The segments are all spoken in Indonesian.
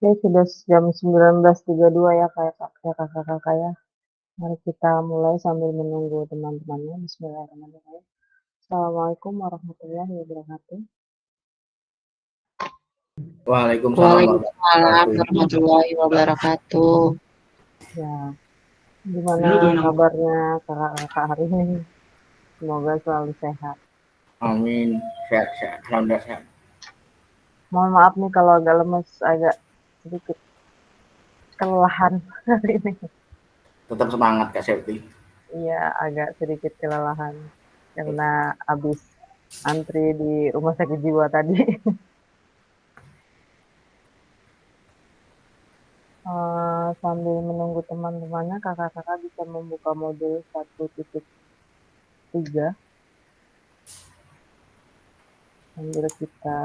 Oke, sudah jam 19.32 ya kakak-kakak ya. Mari kita mulai sambil menunggu teman-temannya. Bismillahirrahmanirrahim. Assalamualaikum warahmatullahi wabarakatuh. Waalaikumsalam Waalaikumsalam warahmatullahi wabarakatuh. warahmatullahi wabarakatuh. Ya, gimana kabarnya kakak-kakak hari ini? Semoga selalu sehat. Amin. Sehat-sehat. Alhamdulillah sehat. Mohon maaf nih kalau agak lemes, agak sedikit kelelahan hari ini. Tetap semangat Kak Septi. Iya, agak sedikit kelelahan karena habis antri di rumah sakit jiwa tadi. Sambil menunggu teman-temannya, kakak-kakak bisa membuka modul 1.3 sambil kita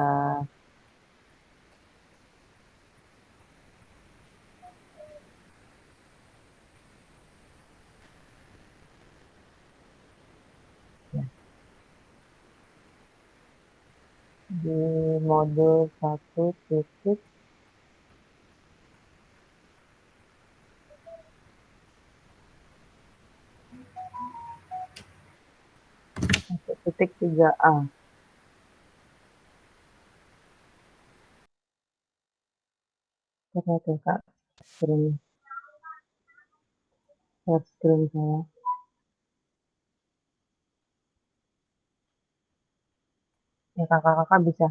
di modul 1.3 A. Coba tuh kak, share screen saya. Ya kakak-kakak bisa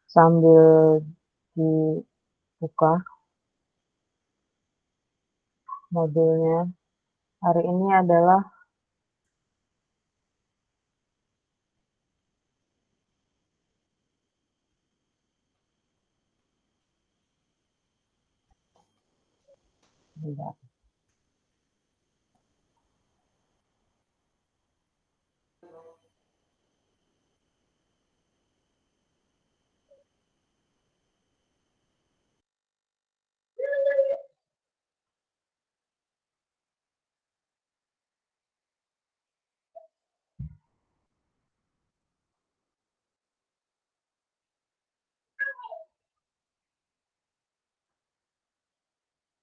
sambil dibuka modulnya. Hari ini adalah bentar,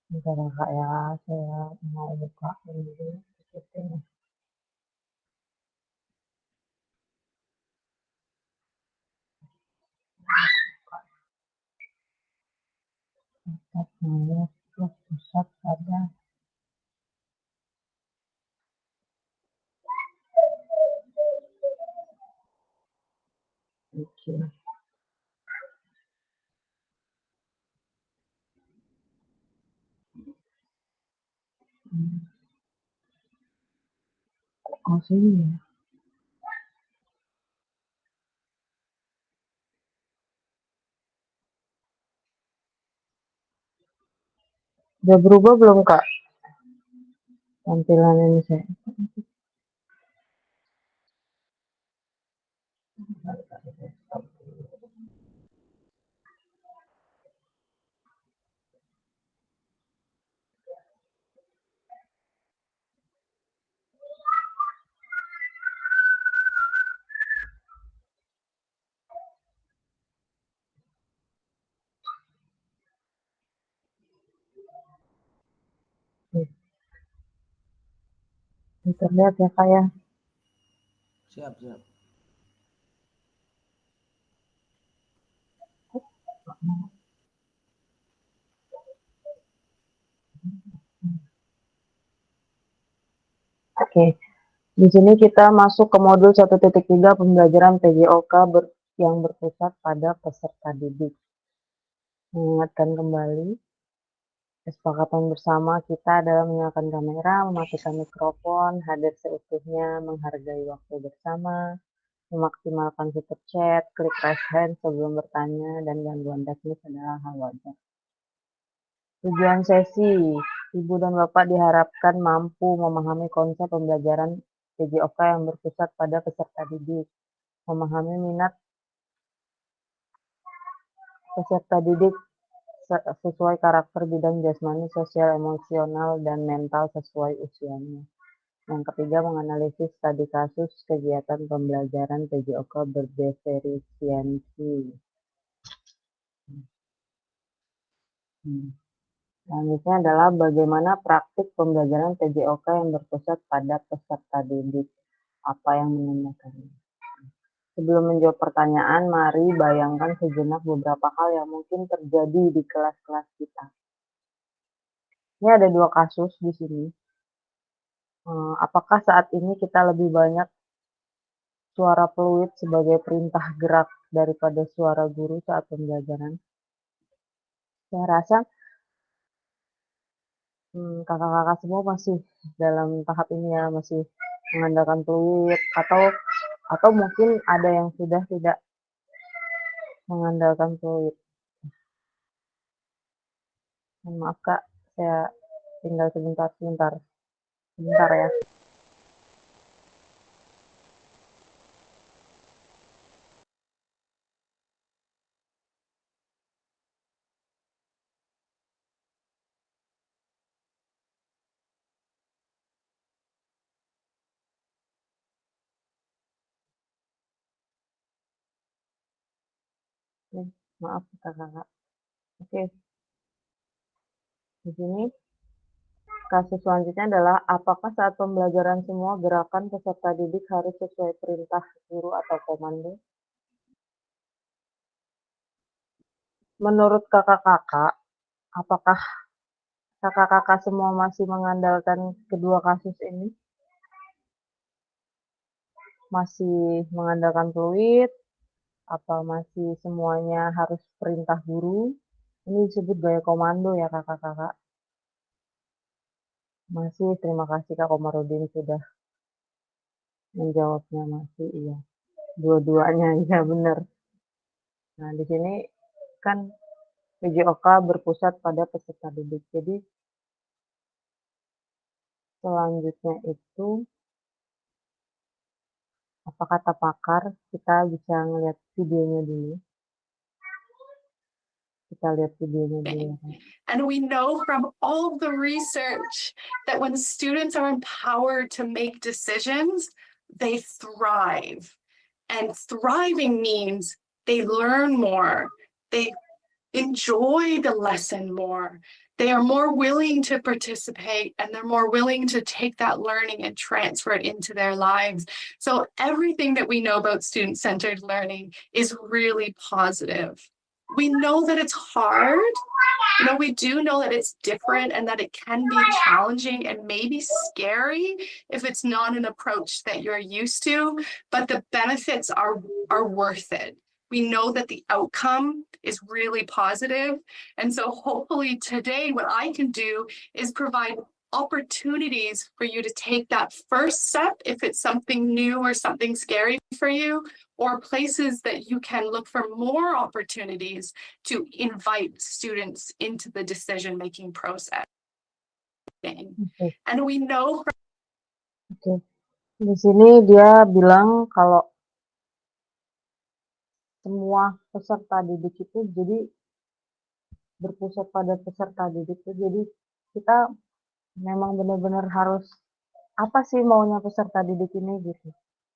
bentar kakak ya, saya mau buka dulu. Saya pusat pada oke. Oh sini ya. Udah berubah belum kak tampilan ini saya? Terlihat ya kak ya. Siap, siap. Oke, di sini kita masuk ke modul 1.3 pembelajaran PJOK yang berpusat pada peserta didik. Mengingatkan kembali, kesepakatan bersama kita adalah menyalakan kamera, mematikan mikrofon, hadir seutuhnya, menghargai waktu bersama, memaksimalkan fitur chat, klik raise hand sebelum bertanya, dan gangguan teknis adalah hal wajar. Tujuan sesi, Ibu dan Bapak diharapkan mampu memahami konsep pembelajaran PJOK yang berpusat pada peserta didik, memahami minat peserta didik sesuai karakter bidang jasmani, sosial, emosional, dan mental sesuai usianya. Yang ketiga, menganalisis studi kasus kegiatan pembelajaran PJOK berdifferensiasi. Selanjutnya adalah bagaimana praktik pembelajaran PJOK yang berpusat pada peserta didik. Apa yang menandakannya? Sebelum menjawab pertanyaan, mari bayangkan sejenak beberapa hal yang mungkin terjadi di kelas-kelas kita. Ini ada 2 kasus di sini. Apakah saat ini kita lebih banyak suara peluit sebagai perintah gerak daripada suara guru saat pembelajaran? Saya rasa kakak-kakak semua masih dalam tahap ini ya, masih mengandalkan peluit atau mungkin ada yang sudah tidak mengandalkan peluit. Mohon maaf Kak, saya tinggal sebentar ya. Maaf kakak-kakak. Oke, di sini kasus selanjutnya adalah apakah saat pembelajaran semua gerakan peserta didik harus sesuai perintah guru atau komando? Menurut kakak-kakak, apakah kakak-kakak semua masih mengandalkan kedua kasus ini? Masih mengandalkan fluid? Apa masih semuanya harus perintah guru? Ini disebut gaya komando ya kakak-kakak. Masih, terima kasih Kak Komarudin sudah menjawabnya, masih iya. Dua-duanya iya benar. Nah, di sini kan PJOK berpusat pada peserta didik. Jadi selanjutnya itu apa kata pakar? Kita bisa ngeliat videonya dulu. Kita lihat videonya dulu ya. And we know from all the research that when students are empowered to make decisions, they thrive. And thriving means they learn more, they enjoy the lesson more, they are more willing to participate, and they're more willing to take that learning and transfer it into their lives. So everything that we know about student-centered learning is really positive. We know that it's hard. We do know that it's different and that it can be challenging and maybe scary if it's not an approach that you're used to, but the benefits are worth it. We know that the outcome is really positive. And so hopefully today what I can do is provide opportunities for you to take that first step if it's something new or something scary for you, or places that you can look for more opportunities to invite students into the decision-making process. And we know. Oke. Di sini dia bilang kalau semua peserta didik itu jadi berpusat pada peserta didik itu, jadi kita memang benar-benar harus apa sih maunya peserta didik ini gitu.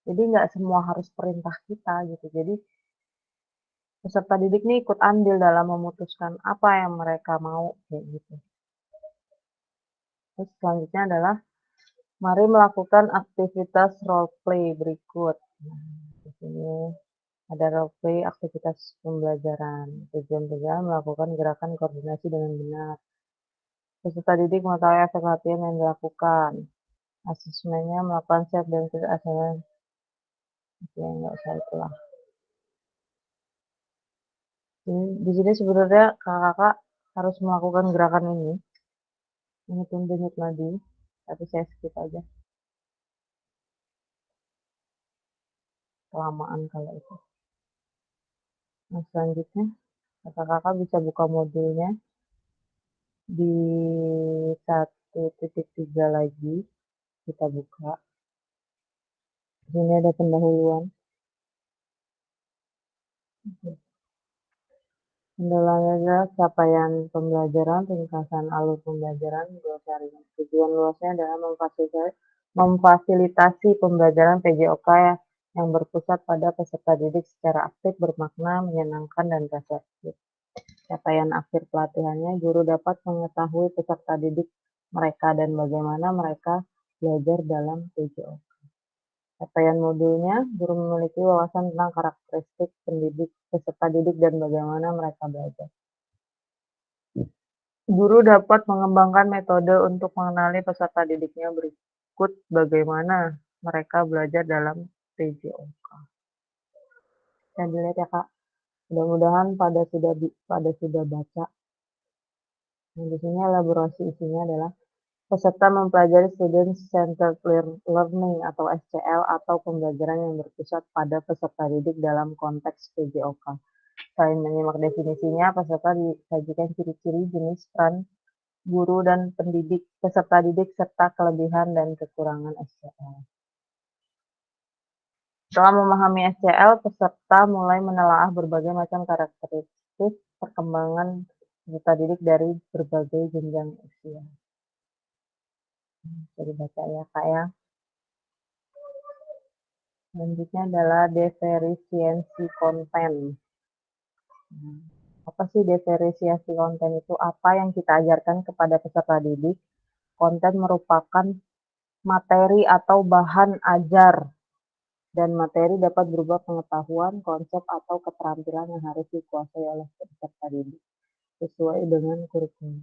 Jadi nggak semua harus perintah kita gitu. Jadi peserta didik nih ikut andil dalam memutuskan apa yang mereka mau kayak gitu. Terus selanjutnya adalah mari melakukan aktivitas role play berikut. Nah, di sini ada role play aktivitas pembelajaran. Tujuan-tujuan melakukan gerakan koordinasi dengan benar. Peserta didik mengetahui efek latihan yang dilakukan. Asesmennya melakukan self dan asesmen. Oke, nggak usah itulah. Di sini sebenarnya kakak-kakak harus melakukan gerakan ini. Menghitung denyut nadi, tapi saya skip aja. Kelamaan kalau itu. Nah, selanjutnya kakak-kakak bisa buka modulnya di 1.3 lagi. Kita buka. Di sini ada pendahuluan. Kendalanya adalah capaian pembelajaran, ringkasan alur pembelajaran, glosari. Tujuan luasnya adalah memfasilitasi pembelajaran PJOK yang berpusat pada peserta didik secara aktif, bermakna, menyenangkan, dan reseptif. Capaian akhir pelatihannya, guru dapat mengetahui peserta didik mereka dan bagaimana mereka belajar dalam PJOK. Capaian modulnya, guru memiliki wawasan tentang karakteristik peserta didik dan bagaimana mereka belajar. Guru dapat mengembangkan metode untuk mengenali peserta didiknya berikut bagaimana mereka belajar dalam PJOK. Saya dilihat ya Kak, mudah-mudahan pada sudah baca. Nah, di sini elaborasi isinya adalah peserta mempelajari Student Centered Learning atau SCL atau pembelajaran yang berpusat pada peserta didik dalam konteks PJOK. Selain menyimak definisinya, peserta disajikan ciri-ciri jenis peran guru dan pendidik, peserta didik, serta kelebihan dan kekurangan SCL. Setelah memahami SCL, peserta mulai menelaah berbagai macam karakteristik perkembangan peserta didik dari berbagai jenjang usia. Bisa dibaca ya Kak ya. Selanjutnya adalah diferensiasi konten. Apa sih diferensiasi konten itu? Apa yang kita ajarkan kepada peserta didik? Konten merupakan materi atau bahan ajar, dan materi dapat berupa pengetahuan, konsep, atau keterampilan yang harus dikuasai oleh peserta didik sesuai dengan kurikulum.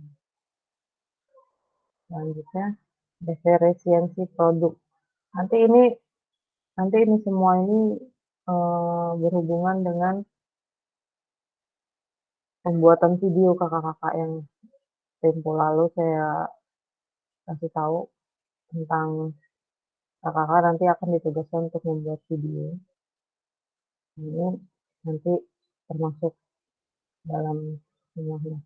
Selanjutnya, diferensiasi produk. Nanti ini semua ini berhubungan dengan pembuatan video kakak-kakak yang tempo lalu saya kasih tahu tentang kakak-kakak nanti akan ditugaskan untuk membuat video. Ini nanti termasuk dalam semuanya.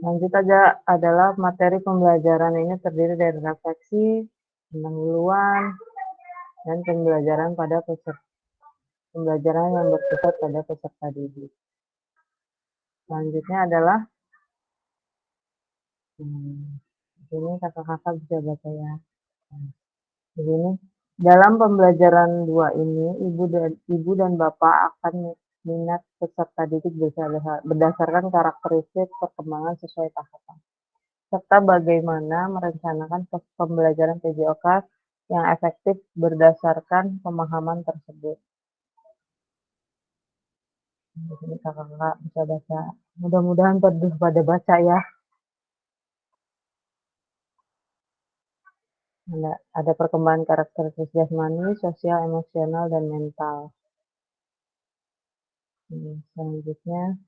Lanjut aja adalah materi pembelajaran ini terdiri dari refleksi, pendahuluan, dan pembelajaran yang berpusat pada peserta didik. Selanjutnya adalah ini kakak-kakak bisa baca ya. Di sini dalam pembelajaran 2 ini, ibu dan bapak akan minat peserta didik berdasarkan karakteristik perkembangan sesuai tahapan, serta bagaimana merencanakan pembelajaran PJOK yang efektif berdasarkan pemahaman tersebut. Di sini kakak-kakak bisa baca. Mudah-mudahan pada baca ya. Ada perkembangan karakteristik jasmani, sosial, emosional, dan mental. Selanjutnya,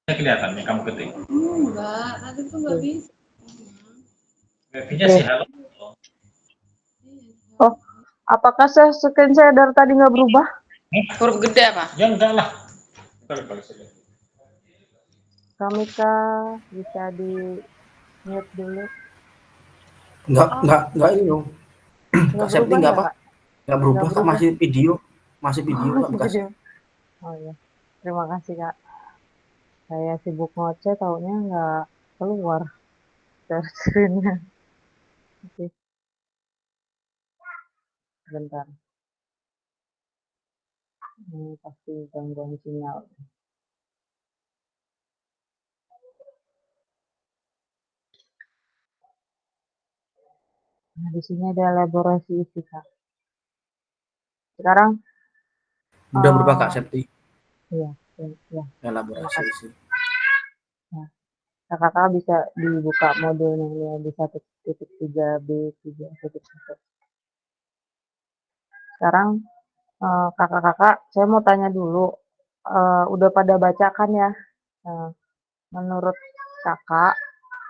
Kelihatan nih kamu ketik. Enggak, tadi tuh nggak bisa. Wifi-nya sih halo. oh, apakah screen saya dari tadi nggak berubah? Huruf gede apa? Ya enggak lah. Kamika bisa di mute dulu. Enggak ini dong. Nggak Kak Septi berubah enggak ya apa? Kak? Enggak berubah, Kak, masih video Oh, Kak bekas. video. Oh iya, terima kasih Kak. Saya sibuk ngoceh, taunya nggak keluar dari screen-nya. Oke, bentar. Ini pasti gangguan sinyal. Nah, di sini ada elaborasi isi Kak. Sekarang Udah berubah Kak Septi. iya, ya. Elaborasi isi. Nah, kakak bisa dibuka modulnya di 1.3b 3.1. Sekarang kakak-kakak, saya mau tanya dulu, udah pada baca kan ya? Nah, menurut kakak,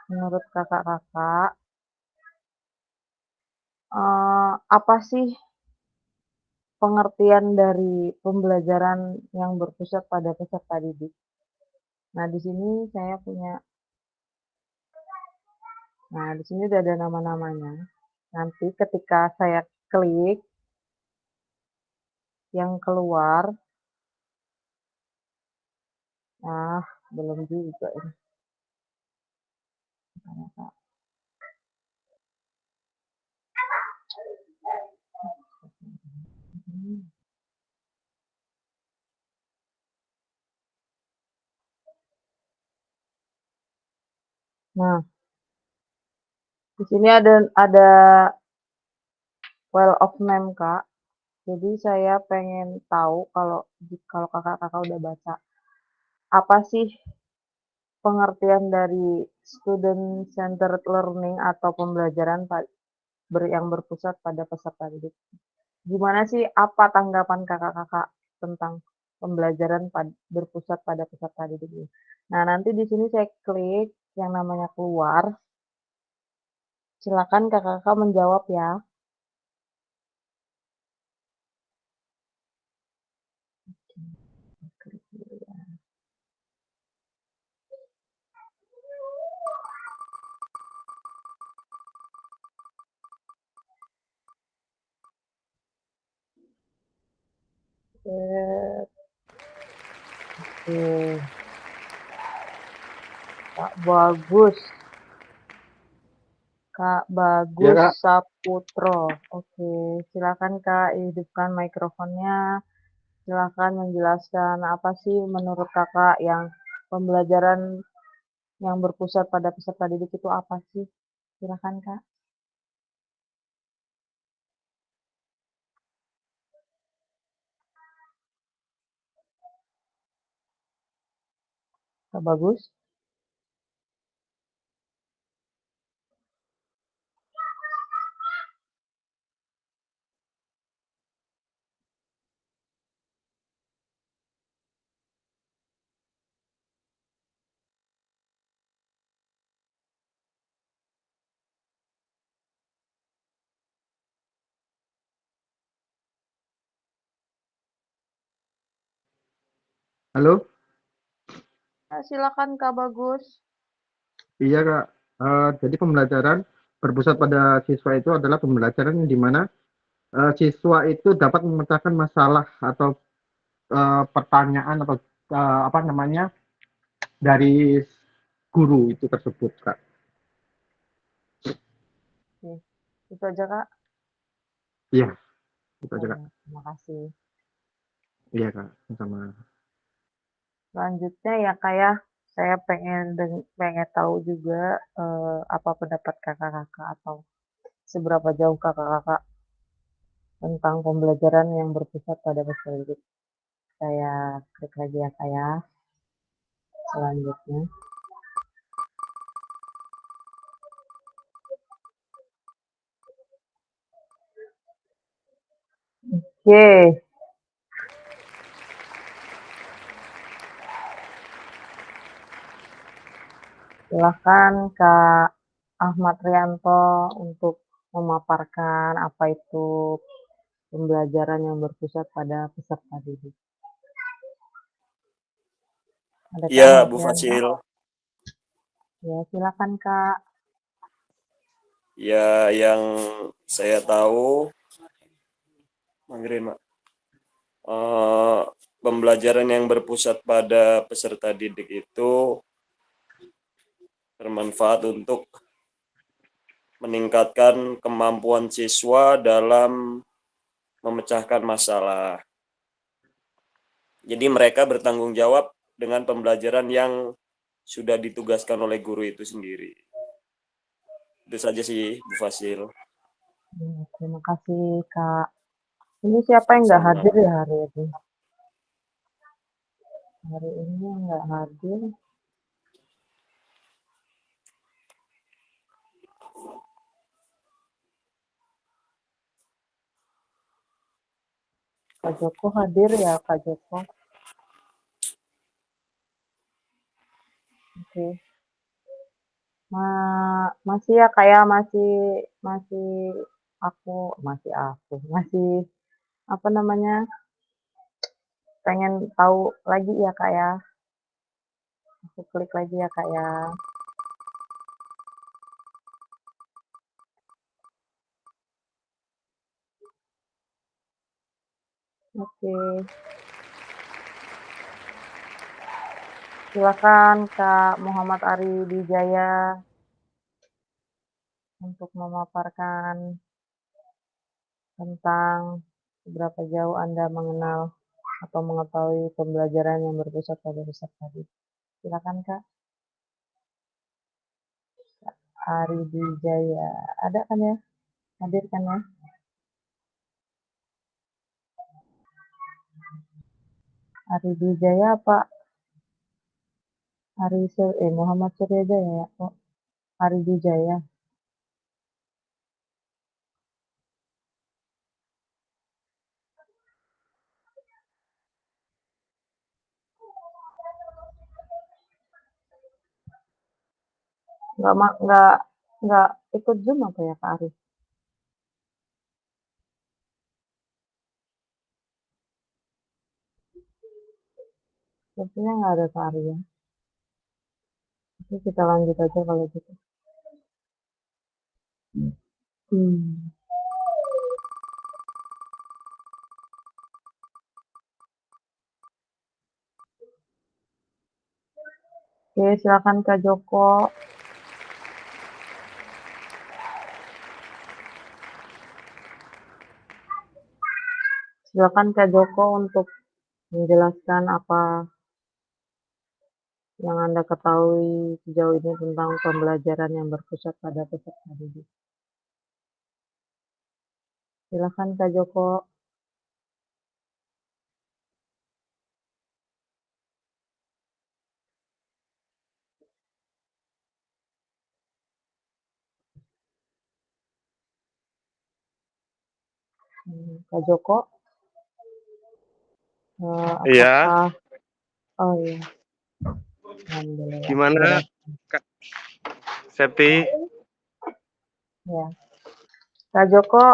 menurut kakak-kakak, apa sih pengertian dari pembelajaran yang berpusat pada peserta didik? Nah, di sini saya punya, nah di sini udah ada nama-namanya. Nanti ketika saya klik yang keluar, nah belum juga ini. Kak. Nah, di sini ada well of name, Kak. Jadi saya pengen tahu kalau kakak-kakak udah baca, apa sih pengertian dari student centered learning atau pembelajaran yang berpusat pada peserta didik? Gimana sih, apa tanggapan kakak-kakak tentang pembelajaran berpusat pada peserta didik ini? Nah, nanti di sini saya klik yang namanya keluar. Silakan kakak-kakak menjawab ya. Klik dulu ya. Oke, Kak Bagus. Kak Ya, Bagus Kak. Saputro. Oke, silakan Kak, hidupkan mikrofonnya. Silakan menjelaskan apa sih menurut Kakak yang pembelajaran yang berpusat pada peserta didik itu apa sih? Silakan Kak. Kak Bagus. Halo, Silakan Kak Bagus. iya Kak. Jadi pembelajaran berpusat pada siswa itu adalah pembelajaran yang di mana siswa itu dapat memecahkan masalah atau pertanyaan atau apa namanya dari guru itu tersebut Kak. Oke, itu aja Kak. Iya, itu aja Kak. Oh, terima kasih. Iya Kak, sama. Selanjutnya ya Kak ya, saya pengen tahu juga apa pendapat kakak-kakak atau seberapa jauh kakak-kakak tentang pembelajaran yang berpusat pada peserta didik. Saya klik lagi ya Kak ya. Selanjutnya. Oke, silahkan Kak Ahmad Rianto untuk memaparkan apa itu pembelajaran yang berpusat pada peserta didik. Ada Kak Ya, Ahmad Bu Rianto? Fasil. Ya, silakan Kak. Ya, yang saya tahu, Manggirin, Mak. Pembelajaran yang berpusat pada peserta didik itu bermanfaat untuk meningkatkan kemampuan siswa dalam memecahkan masalah. Jadi mereka bertanggung jawab dengan pembelajaran yang sudah ditugaskan oleh guru itu sendiri. Itu saja sih, Bu Fasil. Ya, terima kasih Kak. Ini siapa yang nggak hadir Sama. ya hari ini? Hari ini yang nggak hadir. Kak Joko hadir ya, Kak Joko. Oke. Masih ya Kak ya, masih masih masih apa namanya, pengen tahu lagi ya Kak ya. Aku klik lagi ya Kak ya. Oke. Silakan Kak Muhammad Ari Wijaya untuk memaparkan tentang seberapa jauh Anda mengenal atau mengetahui pembelajaran yang berpusat pada peserta didik. Silakan Kak Ari Wijaya. Ada kan ya? Hadir kan ya? Ari Wijaya apa? Muhammad Suryajaya ya? Oh, Ari Wijaya. Nggak ikut Zoom apa ya Kak Ari? Sepertinya nggak ada Kak Ari ya. Oke, kita lanjut aja kalau gitu. Hmm. Oke, silakan Kak Joko. Silakan Kak Joko untuk menjelaskan apa yang Anda ketahui sejauh ini tentang pembelajaran yang berpusat pada peserta didik. Silakan Kak Joko. Kak Joko, Iya, apakah oh iya, alhamdulillah. gimana Kak Septi? Ya. Kak Joko,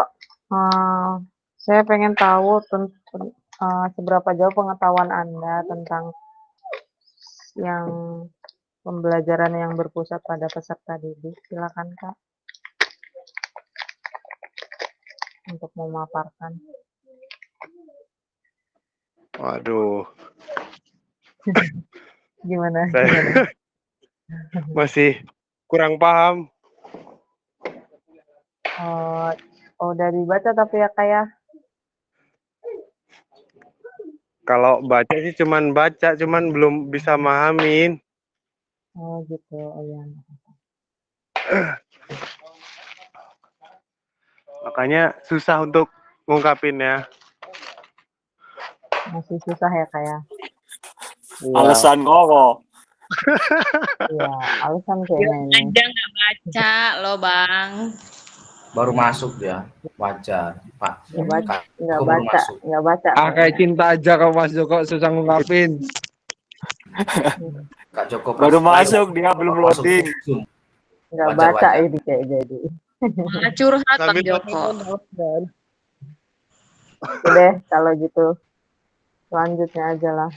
saya pengen tahu seberapa jauh pengetahuan Anda tentang yang pembelajaran yang berpusat pada peserta didik. Silakan Kak untuk memaparkan. Waduh, Gimana? saya Gimana? masih kurang paham. Udah dibaca tapi ya Kak ya. Kalau baca sih cuman baca, cuman belum bisa mahamin. Oh gitu, oh ya. Makanya susah untuk ngungkapinnya. Masih susah ya Kak ya. Iya. Alasan kok. Iya, alasan kayaknya ini. Aja nggak baca loh bang. Baru masuk dia baca Pak. Nggak Kok baru baca, masuk? nggak baca. Kayak cinta aja kalau Mas Joko susah ngungkapin. Kak Joko Baru Prasetyo masuk, dia belum masuk loading. Zoom. Nggak Wajar, baca wajar. ini kayak jadi. Malah curhat bang Sambil Joko. Oke deh, kalau gitu. Selanjutnya aja lah.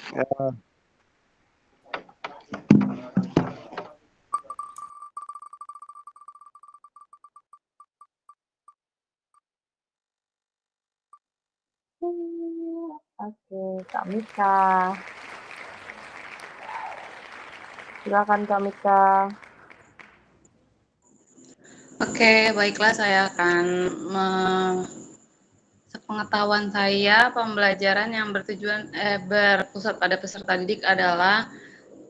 Oke, Kak Mika. Silakan Kak Mika. Oke, baiklah saya akan sepengetahuan saya pembelajaran yang berpusat pada peserta didik adalah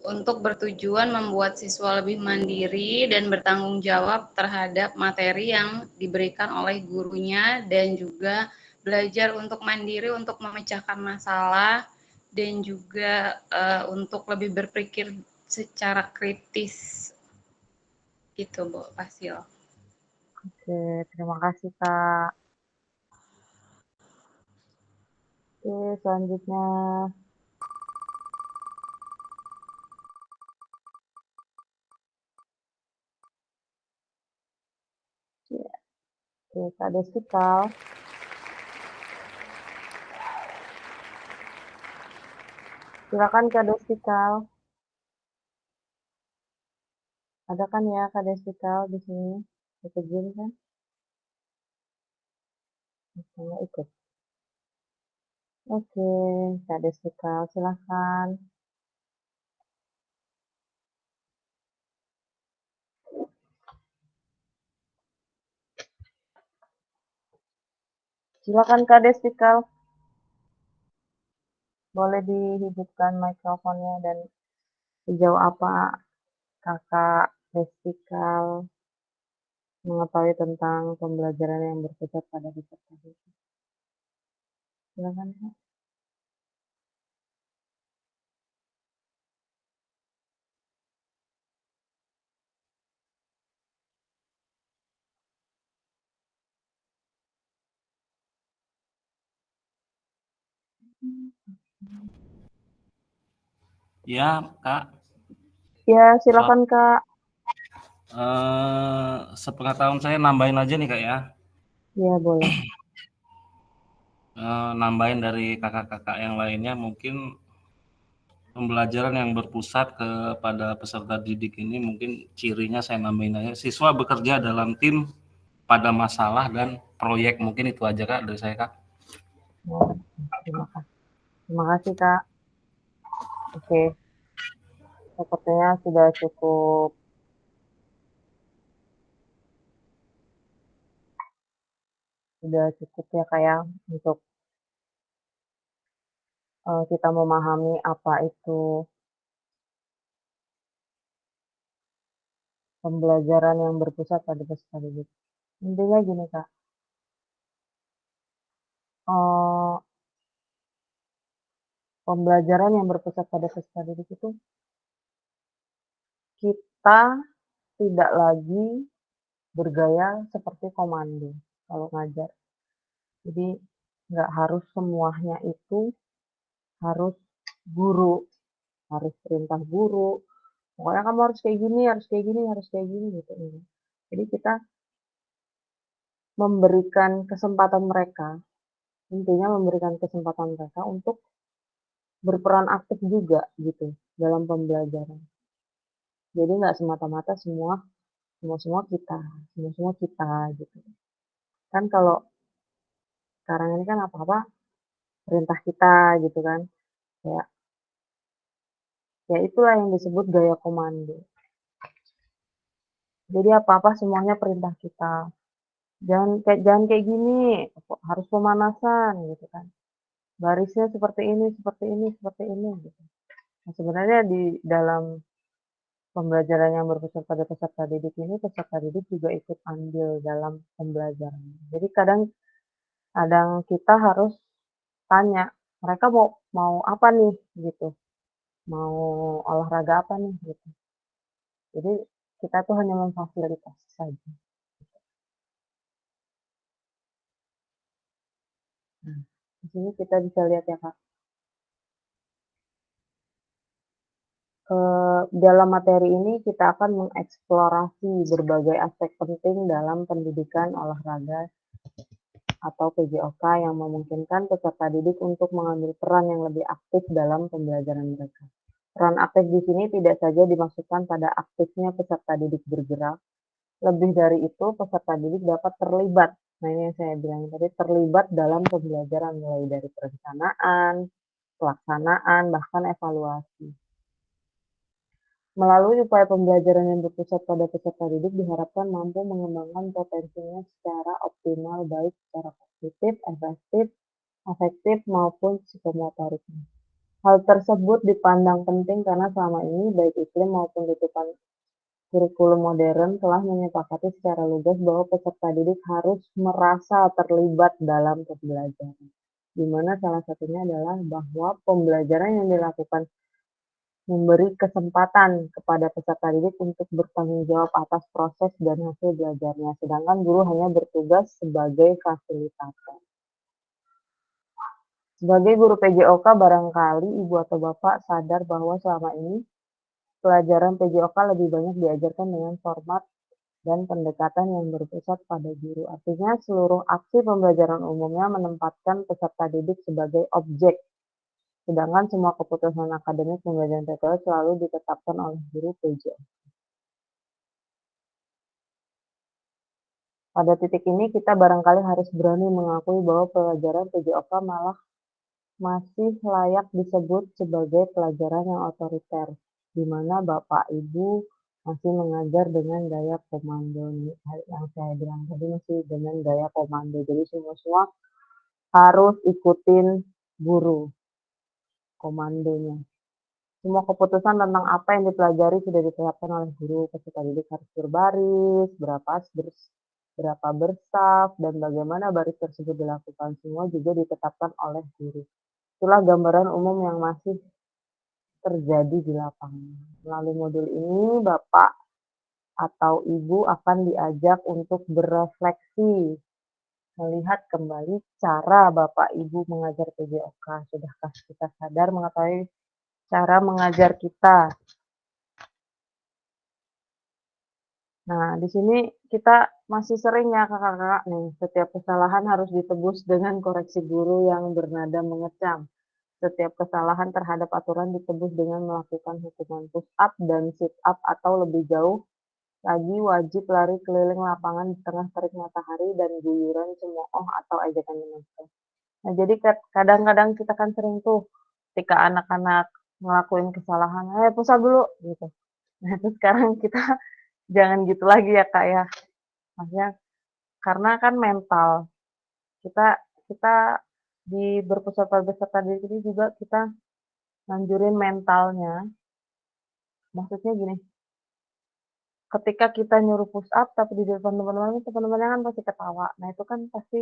untuk bertujuan membuat siswa lebih mandiri dan bertanggung jawab terhadap materi yang diberikan oleh gurunya dan juga belajar untuk mandiri untuk memecahkan masalah dan juga untuk lebih berpikir secara kritis gitu Bu Fasil. Oke, terima kasih Kak. Oke, selanjutnya. Ya. Oke, Kak Destikal. Silakan Kak Destikal. Ada kan ya Kak Destikal di sini? Ikut Zoom kan? Nggak ikut. Oke, Kak Destikal silakan. Silakan Kak Destikal. Boleh dihidupkan mikrofonnya dan sejauh apa Kakak Destikal mengetahui tentang pembelajaran yang berpusat pada peserta didik. Silakan Kak. Ya, Kak. Ya, silakan Kak. Sepengetahuan saya nambahin aja nih Kak ya. Ya, boleh. Nambahin dari kakak-kakak yang lainnya, mungkin pembelajaran yang berpusat kepada peserta didik ini mungkin cirinya saya nambahin aja, siswa bekerja dalam tim pada masalah dan proyek. Mungkin itu aja Kak dari saya Kak. Terima kasih Kak. Oke, sepertinya sudah cukup ya Kak ya untuk kita memahami apa itu pembelajaran yang berpusat pada peserta didik. Intinya gini Kak, pembelajaran yang berpusat pada peserta didik itu kita tidak lagi bergaya seperti komando kalau ngajar. Jadi nggak harus semuanya itu harus guru, harus perintah guru. Pokoknya kamu harus kayak gini, harus kayak gini, harus kayak gini gitu. Jadi kita memberikan kesempatan mereka, intinya memberikan kesempatan mereka untuk berperan aktif juga gitu dalam pembelajaran. Jadi nggak semata-mata semua kita gitu. Kan kalau sekarang ini kan apa-apa perintah kita gitu kan. Kayak ya itulah yang disebut gaya komando. Jadi apa-apa semuanya perintah kita. Jangan kayak gini, harus pemanasan gitu kan. Barisnya seperti ini gitu. Nah, sebenarnya di dalam pembelajaran yang berpusat pada peserta didik ini, peserta didik juga ikut andil dalam pembelajaran. Jadi kadang kita harus tanya, mereka mau apa nih gitu. Mau olahraga apa nih gitu. Jadi kita tuh hanya memfasilitasi saja. Nah, di sini kita bisa lihat ya Kak. Dalam materi ini kita akan mengeksplorasi berbagai aspek penting dalam pendidikan olahraga atau PJOK yang memungkinkan peserta didik untuk mengambil peran yang lebih aktif dalam pembelajaran mereka. Peran aktif di sini tidak saja dimaksudkan pada aktifnya peserta didik bergerak, lebih dari itu peserta didik dapat terlibat. Nah ini yang saya bilang tadi, terlibat dalam pembelajaran mulai dari perencanaan, pelaksanaan, bahkan evaluasi. Melalui upaya pembelajaran yang berpusat pada peserta didik diharapkan mampu mengembangkan potensinya secara optimal baik secara kognitif, afektif maupun psikomotoriknya. Hal tersebut dipandang penting karena selama ini baik iklim maupun tutupan kurikulum modern telah menyepakati secara lugas bahwa peserta didik harus merasa terlibat dalam pembelajaran. Di mana salah satunya adalah bahwa pembelajaran yang dilakukan memberi kesempatan kepada peserta didik untuk bertanggung jawab atas proses dan hasil belajarnya, sedangkan guru hanya bertugas sebagai fasilitator. Sebagai guru PJOK, barangkali Ibu atau Bapak sadar bahwa selama ini pelajaran PJOK lebih banyak diajarkan dengan format dan pendekatan yang berpusat pada guru. Artinya seluruh aksi pembelajaran umumnya menempatkan peserta didik sebagai objek, sedangkan semua keputusan akademik pembelajaran PPL selalu ditetapkan oleh guru PJOK. Pada titik ini kita barangkali harus berani mengakui bahwa pelajaran PJOK malah masih layak disebut sebagai pelajaran yang otoriter, di mana Bapak Ibu masih mengajar dengan gaya komando. Yang saya bilang tadi masih dengan gaya komando. Jadi semua harus ikutin guru komandonya. Semua keputusan tentang apa yang dipelajari sudah ditetapkan oleh guru. Peserta didik harus berbaris, berapa bersaf, dan bagaimana baris tersebut dilakukan. Semua juga ditetapkan oleh guru. Itulah gambaran umum yang masih terjadi di lapangan. Melalui modul ini, Bapak atau Ibu akan diajak untuk berefleksi, melihat kembali cara Bapak Ibu mengajar PJOK. Sudahkah kita sadar mengetahui cara mengajar kita? Nah, di sini kita masih sering ya kakak-kakak nih, setiap kesalahan harus ditebus dengan koreksi guru yang bernada mengecam. Setiap kesalahan terhadap aturan ditebus dengan melakukan hukuman push up dan sit up atau lebih jauh lagi wajib lari keliling lapangan di tengah terik matahari dan guyuran cemooh atau ejekan menonton. Nah, jadi kadang-kadang kita kan sering tuh ketika anak-anak ngelakuin kesalahan, push up dulu gitu. Nah, itu sekarang kita jangan gitu lagi ya Kak ya. Maksudnya karena kan mental. Kita kita di berpusat pada peserta didik ini juga kita nganjurin mentalnya. Maksudnya gini, ketika kita nyuruh push up tapi di depan teman-temannya kan pasti ketawa. Nah, itu kan pasti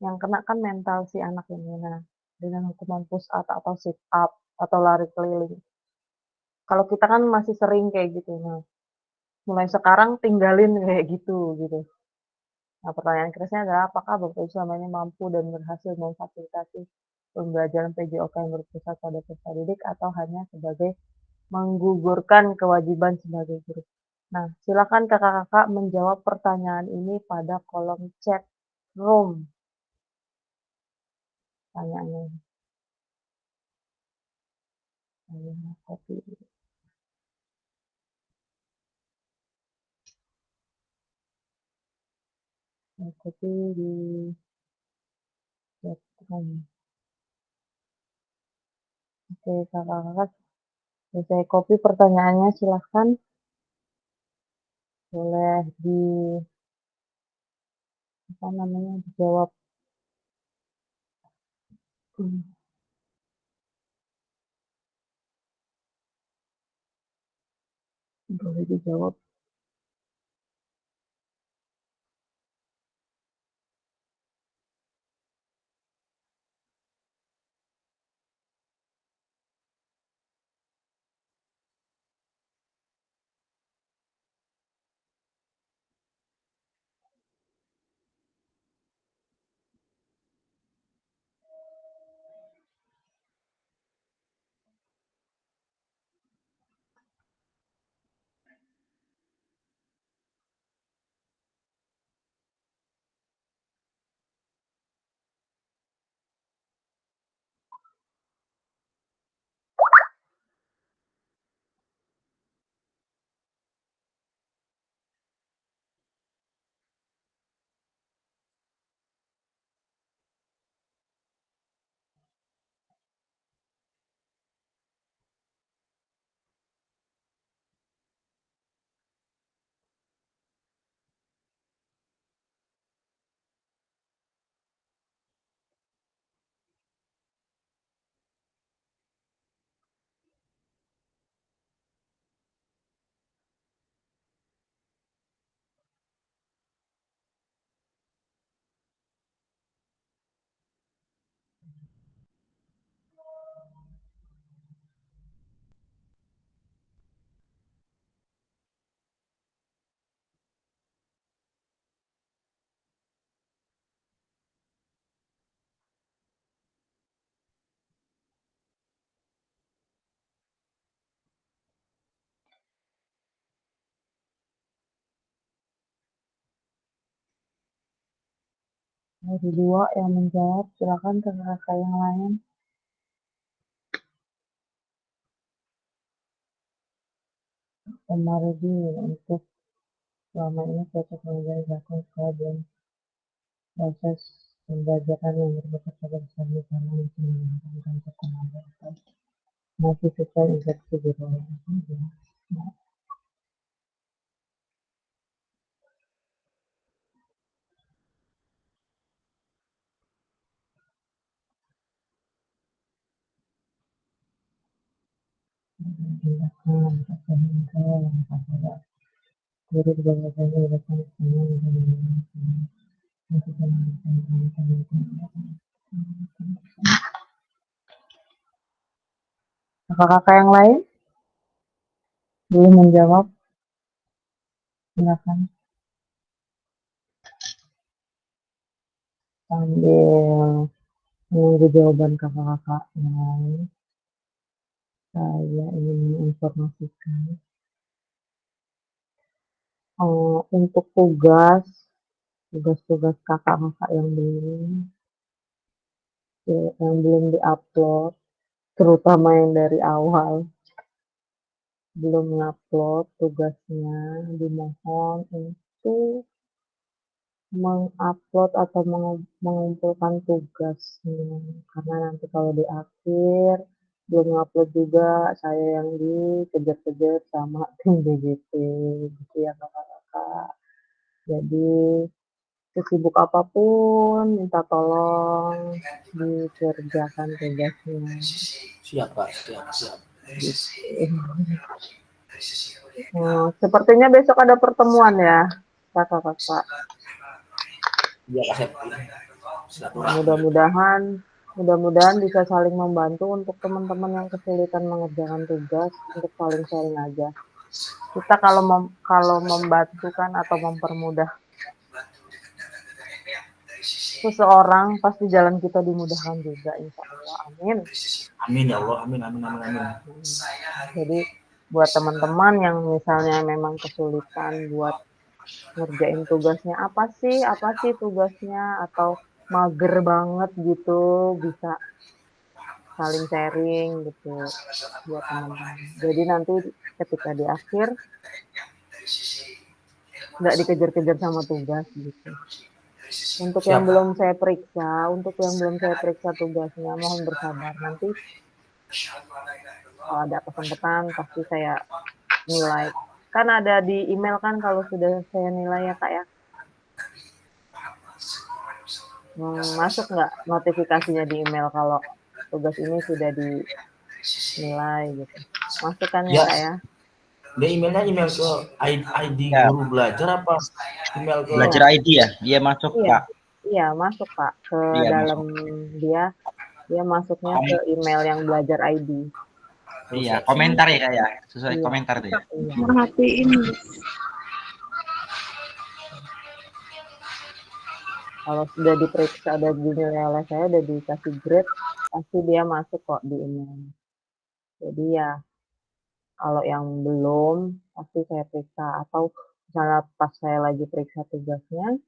yang kena kan mental si anak ini. Nah, dengan hukuman push up atau sit up atau lari keliling. Kalau kita kan masih sering kayak gitu. Nah, mulai sekarang tinggalin kayak gitu gitu. Nah, pertanyaan keresnya adalah apakah Bapak Ibu selama ini mampu dan berhasil memfasilitasi pembelajaran PJOK yang berpusat pada peserta didik atau hanya sebagai menggugurkan kewajiban sebagai guru? Nah, silakan kakak-kakak menjawab pertanyaan ini pada kolom chat room. Pertanyaannya. Saya copy. Saya copy di chat room. Oke, kakak-kakak. Saya copy pertanyaannya, silahkan. Boleh dijawab. Boleh dijawab. Dari 2 yang menjawab, silakan kakak-kakak yang lain. Komarudi, untuk selama ini proses pengajaran dilakukan sekolah dan proses pembelajaran yang berbasis pada pesan di sana masih menggunakan konsep tenaga atau masih sesuai instruksi guru. Nah, tindakan sehingga yang pada guru kebijakannya dilakukan semua kakak-kakak yang lain belum menjawab, silakan sambil menunggu jawaban kakak-kakak yang lain. Saya ingin menginformasikan untuk tugas-tugas kakak-kakak yang belum diupload, terutama yang dari awal belum ngupload tugasnya, dimohon untuk mengupload atau mengumpulkan tugasnya, karena nanti kalau di akhir belum ngupload juga saya yang dikejar-kejar sama tim BGT gitu ya kakak-kakak. Jadi sesibuk apapun minta tolong dikerjakan tugasnya. Siap Pak, siap. Sepertinya besok ada pertemuan ya kakak-kakak. Iya Pak. Mudah-mudahan bisa saling membantu untuk teman-teman yang kesulitan mengerjakan tugas, untuk saling sharing aja. Kita kalau membantukan atau mempermudah seseorang, pasti jalan kita dimudahkan juga, insya Allah. Amin. Amin ya Allah, amin. Jadi buat teman-teman yang misalnya memang kesulitan buat ngerjain tugasnya, apa sih tugasnya, atau mager banget gitu, bisa saling sharing gitu buat teman-teman. Jadi nanti ketika di akhir nggak dikejar-kejar sama tugas gitu. Untuk yang belum saya periksa tugasnya, mohon bersabar. Nanti kalau ada kesempatan pasti saya nilai. Kan ada di email kan kalau sudah saya nilai ya Kak ya. Masuk nggak notifikasinya di email kalau tugas ini sudah dinilai gitu? Masuk kan ya Kak ya? Dia emailnya email ke ID Ya. guru belajar apa email ke Belajar ID ya? Dia masuk Pak. Iya masuk Pak ke Iya, dalam dia masuknya ke email yang belajar ID. Iya, komentar ya Kak ya? Sesuai Iya. komentar tuh ya. Merhatiin. Kalau sudah diperiksa, ada dinilai oleh saya, udah dikasih grade, pasti dia masuk kok di email. Jadi ya, kalau yang belum, pasti saya periksa. Atau misalnya pas saya lagi periksa tugasnya,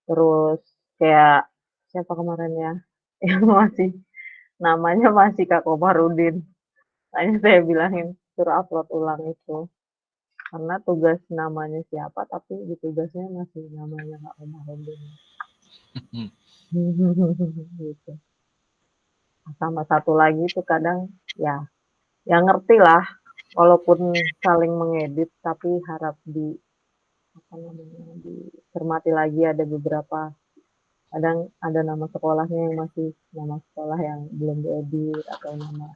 terus kayak siapa kemarin ya, yang namanya masih Kak Komarudin. Hanya saya bilangin, suruh upload ulang itu. Karena tugas namanya siapa, tapi di tugasnya masih namanya Kak Komarudin. Gitu. Sama satu lagi tuh kadang ya ngerti lah, walaupun saling mengedit, tapi harap dicermati lagi, ada beberapa kadang ada nama sekolahnya yang masih nama sekolah yang belum diedit, atau nama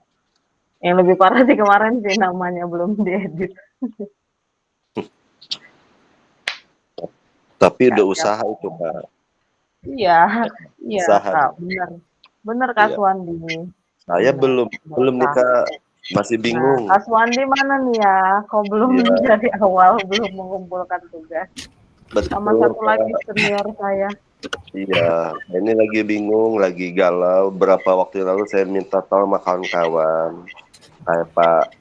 yang lebih parah sih kemarin sih namanya belum diedit. Tapi udah usaha itu Kak. Iya Usaha. Kak, bener Kak Iya. Suwandi. Saya belum nih Kak, masih bingung. Kak Suwandi mana nih ya? Kok belum dari awal belum mengumpulkan tugas? Betul, Sama satu lagi senior saya. Iya, ini lagi bingung, lagi galau. Berapa waktu lalu saya minta tolong sama kawan-kawan, kayak Pak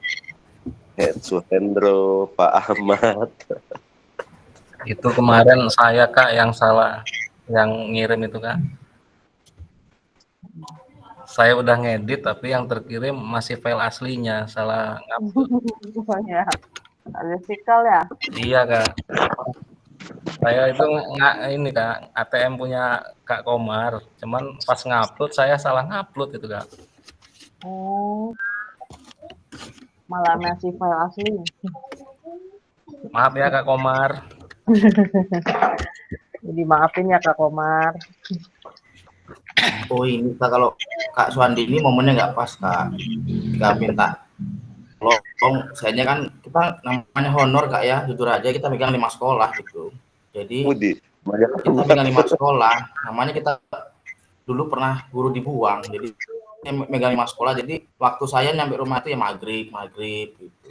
Suhendro, Pak Ahmad. Itu kemarin saya Kak yang salah yang ngirim itu Kak. Saya udah ngedit tapi yang terkirim masih file aslinya, salah ngupload. Oh ya, ada sikal ya? Iya Kak. Saya itu nggak ini Kak, ATM punya Kak Komar, cuman pas ngupload saya salah ngupload itu Kak. Oh, malah masih file asli. Maaf ya Kak Komar. Jadi maafin ya Kak Komar. Oh ini Kak, kalau Kak Suandi ini momennya nggak pas Kak. Nggak minta tolong, sayanya kan kita namanya honor Kak ya, jujur aja kita megang 5 sekolah gitu. Jadi kita megang 5 sekolah, namanya kita dulu pernah guru dibuang, jadi megang 5 sekolah, jadi waktu saya nyampe rumah itu ya maghrib gitu.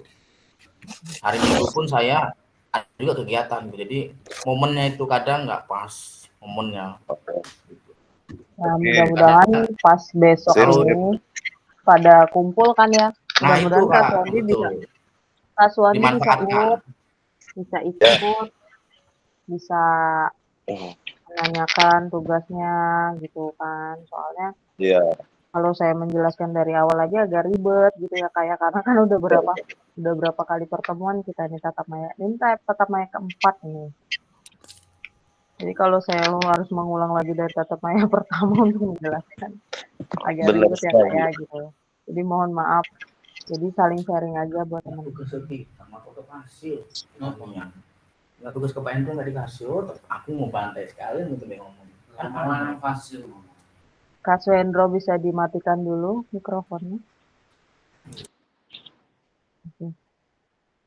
Hari Minggu pun saya ada juga kegiatan, jadi momennya itu kadang nggak pas momennya. Nah, mudah-mudahan pas besok ini pada kumpul kan ya. Nah, Mudah-mudahan itu, Kak Kak, Suandi betul. bisa ikut, bisa menanyakan tugasnya gitu kan. Soalnya kalau saya menjelaskan dari awal aja agak ribet gitu ya kayak karena kan udah berapa kali pertemuan kita nih tatap maya keempat nih. Jadi kalau saya harus mengulang lagi dari tatap maya pertama untuk menjelaskan agak ribet ya Kak ya gitu. Jadi mohon maaf. Jadi saling sharing aja buat teman-teman. Sama foto hasil ngomongnya. Nggak tugas ke PNT nggak dikasih, aku mau bantai sekali untuk ngomong. Kan hasil. Kak Suendro bisa dimatikan dulu mikrofonnya. Oke.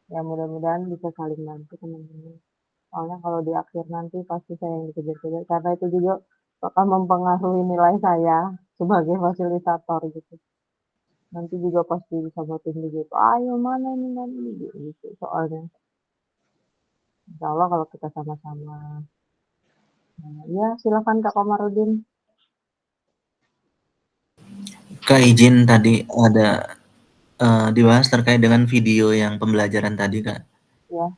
Ya mudah-mudahan bisa saling bantu teman-teman. Soalnya kalau di akhir nanti pasti saya yang dikejar-kejar karena itu juga akan mempengaruhi nilai saya sebagai fasilitator gitu. Nanti juga pasti bisa buatin gitu. Ayo mana ini gitu soalnya. Insya Allah kalau kita sama-sama. Nah, ya silakan Kak Komarudin. Kak izin tadi ada dibahas terkait dengan video yang pembelajaran tadi Kak. Ya.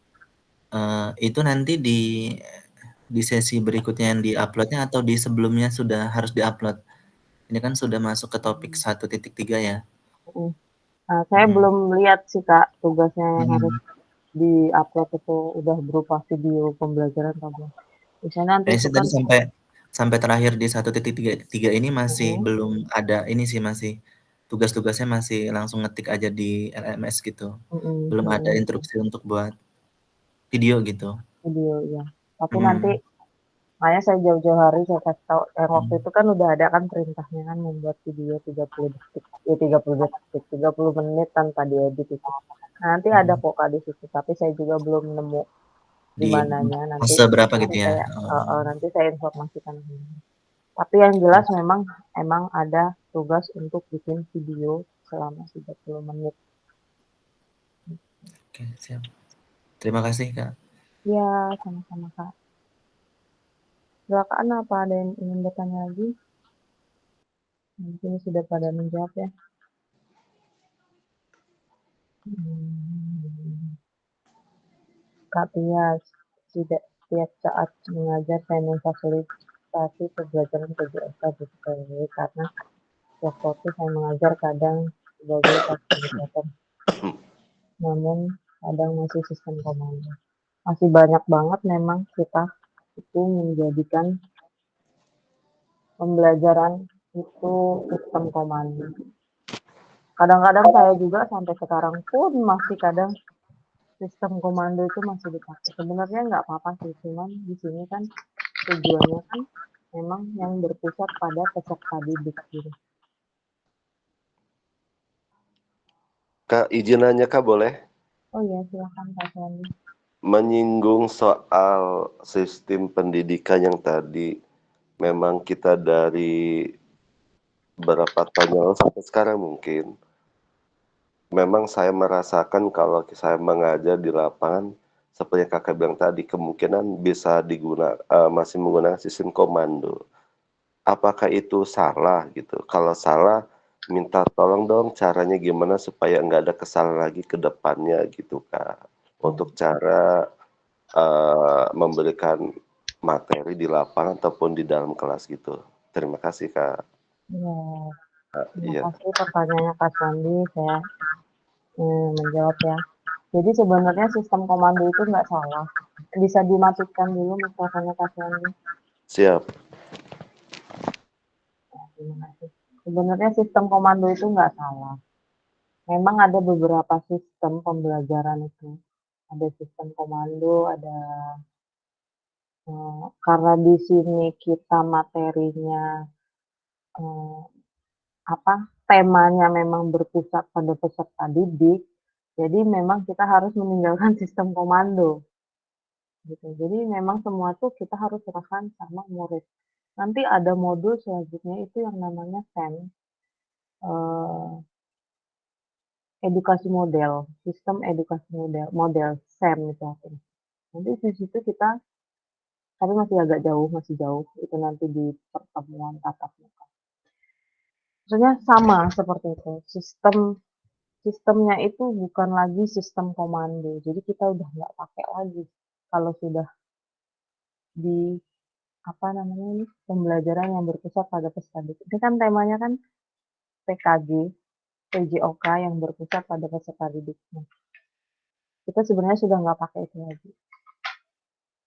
Itu nanti di sesi berikutnya yang di-upload-nya atau di sebelumnya sudah harus di-upload? Ini kan sudah masuk ke topik 1.3 ya. Nah, saya belum lihat sih Kak tugasnya yang harus di-upload itu udah berupa video pembelajaran atau belum. Biasanya nanti itu kan sampai terakhir di 1.3 ini masih belum ada ini sih, masih tugas-tugasnya masih langsung ngetik aja di LMS gitu. Belum ada instruksi untuk buat video gitu. Video ya. Tapi nanti makanya saya jauh-jauh hari saya kasih tahu yang waktu itu kan udah ada kan perintahnya kan membuat video 30 menit tanpa diedit itu. Nah, nanti ada kok Kak di situ, tapi saya juga belum nemu di mananya nanti. Seberapa gitu ya? Nanti saya informasikan. Tapi yang jelas emang ada tugas untuk bikin video selama 30 menit. Oke, siap. Terima kasih, Kak. Ya, sama-sama, Kak. Silakan apa ada yang ingin bertanya lagi? Mungkin sudah pada menjawab ya. Kak Tias, tidak setiap saat mengajar saya memfasilitasi pembelajaran PJSK karena setiap waktu saya mengajar kadang sebagai fasilitator. Namun kadang masih sistem komando. Masih banyak banget memang kita itu menjadikan pembelajaran itu sistem komando. Kadang-kadang saya juga sampai sekarang pun masih kadang sistem komando itu masih dipakai. Sebenarnya nggak apa-apa sih, cuman di sini kan tujuannya kan memang yang berpusat pada peserta didik gitu. Kak, izin nanya Kak boleh? Oh iya, silakan Kak Suandi. Menyinggung soal sistem pendidikan yang tadi, memang kita dari beberapa tahun yang lalu sampai sekarang mungkin, memang saya merasakan kalau saya mengajar di lapangan, seperti yang Kakak bilang tadi, kemungkinan bisa masih menggunakan sistem komando. Apakah itu salah gitu? Kalau salah, minta tolong dong caranya gimana supaya nggak ada kesalahan lagi ke depannya gitu Kak. Untuk cara memberikan materi di lapangan ataupun di dalam kelas gitu. Terima kasih Kak. Iya. Terima Iya. kasih pertanyaannya Kak Swandi, saya menjawab ya. Jadi sebenarnya sistem komando itu nggak salah. Bisa dimatikan dulu mikrofonnya Kak Swandi. Siap. Terima kasih. Sebenarnya sistem komando itu nggak salah. Memang ada beberapa sistem pembelajaran itu. Ada sistem komando, ada karena di sini kita materinya temanya memang berpusat pada peserta didik, jadi memang kita harus meninggalkan sistem komando. Gitu. Jadi memang semua tuh kita harus serahkan sama murid. Nanti ada modul selanjutnya itu yang namanya SEM, edukasi model, sistem edukasi model SEM itu artinya. Nanti di situ kita, tapi masih agak jauh, itu nanti di pertemuan tatap muka. Maksudnya sama seperti itu, sistemnya itu bukan lagi sistem komando, jadi kita udah nggak pakai lagi kalau sudah di pembelajaran yang berpusat pada peserta didik. Ini kan temanya kan PKG, PJOK yang berpusat pada peserta didik. Kita sebenarnya sudah nggak pakai itu lagi.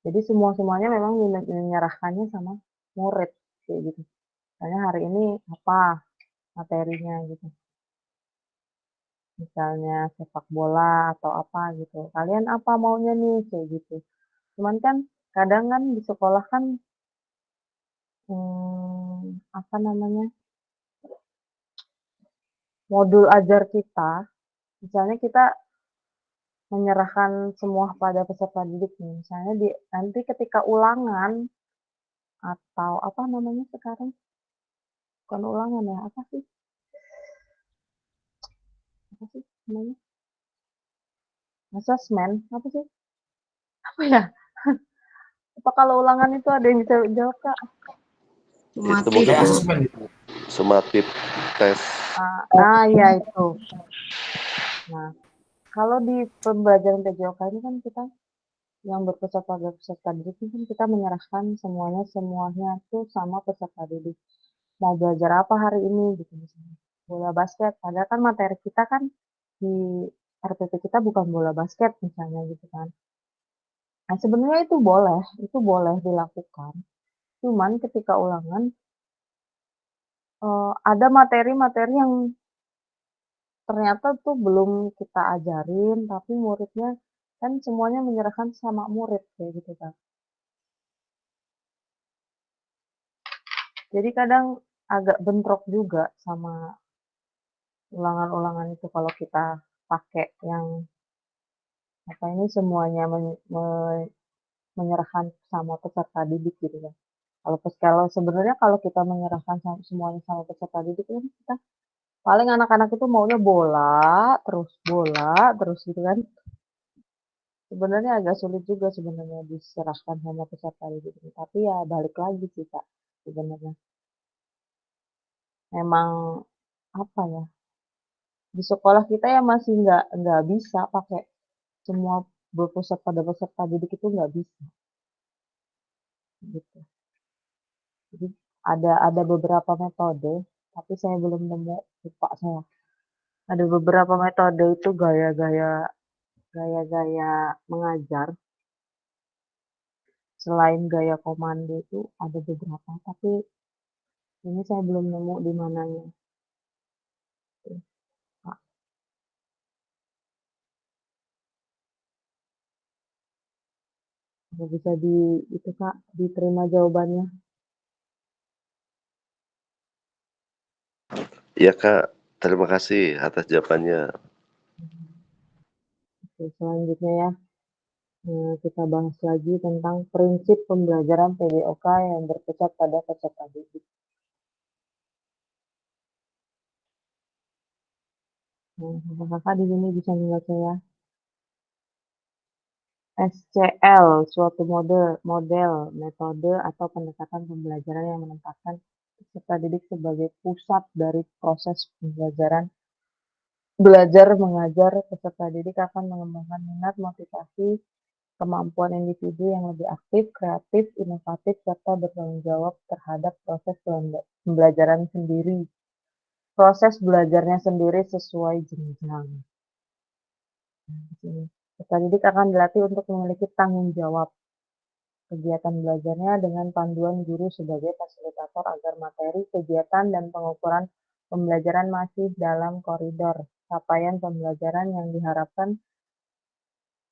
Jadi semuanya memang menyerahkannya sama murid kayak gitu. Misalnya hari ini apa materinya gitu. Misalnya sepak bola atau apa gitu. Kalian apa maunya nih kayak gitu. Cuman kan kadang kan di sekolah kan modul ajar kita, misalnya kita menyerahkan semua pada peserta didik nih. Misalnya nanti ketika ulangan atau apa namanya sekarang? Bukan ulangan ya, apa sih? Apa sih namanya? Asesmen, apa sih? Apa ya? Apa kalau ulangan itu ada yang bisa jawab, Kak? Itu mungkin sumatif tes. Ya itu. Nah, kalau di pembelajaran PJOK ini kan kita yang berpusat pada peserta didik kan kita menyerahkan semuanya tuh sama peserta didik. Mau belajar apa hari ini gitu misalnya. Bola basket, padahal kan materi kita kan di RPP kita bukan bola basket misalnya gitu kan. Nah sebenarnya itu boleh dilakukan. Cuman ketika ulangan ada materi-materi yang ternyata tuh belum kita ajarin, tapi muridnya kan semuanya menyerahkan sama murid kayak gitu kan. Jadi kadang agak bentrok juga sama ulangan-ulangan itu kalau kita pakai yang semuanya menyerahkan sama peserta didik gitu kan. Kalau sebenarnya kalau kita menyerahkan semuanya sama peserta didik kan kita paling anak-anak itu maunya bola terus gitu kan. Sebenarnya agak sulit juga sebenarnya diserahkan sama peserta didik. Tapi ya balik lagi sih Kak sebenarnya. Memang apa ya? Di sekolah kita ya masih nggak bisa pakai semua berpusat pada peserta didik itu nggak bisa. Gitu. Jadi ada beberapa metode, tapi saya belum nemu, lupa saya. Ada beberapa metode itu gaya-gaya mengajar. Selain gaya komando itu ada beberapa, tapi ini saya belum nemu di mananya. Kak. Bisa itu Kak, diterima jawabannya. Iya Kak, terima kasih atas jawabannya. Oke, selanjutnya ya. Kita bahas lagi tentang prinsip pembelajaran PJOK yang berpusat pada peserta didik. Kakak di sini bisa membaca ya. SCL, suatu model, metode atau pendekatan pembelajaran yang menempatkan peserta didik sebagai pusat dari proses pembelajaran. Belajar mengajar peserta didik akan mengembangkan minat, motivasi, kemampuan individu yang lebih aktif, kreatif, inovatif, serta bertanggung jawab terhadap proses pembelajaran sendiri. Proses belajarnya sendiri sesuai jenjang. Peserta didik akan dilatih untuk memiliki tanggung jawab kegiatan belajarnya dengan panduan guru sebagai fasilitator agar materi, kegiatan, dan pengukuran pembelajaran masih dalam koridor capaian pembelajaran yang diharapkan.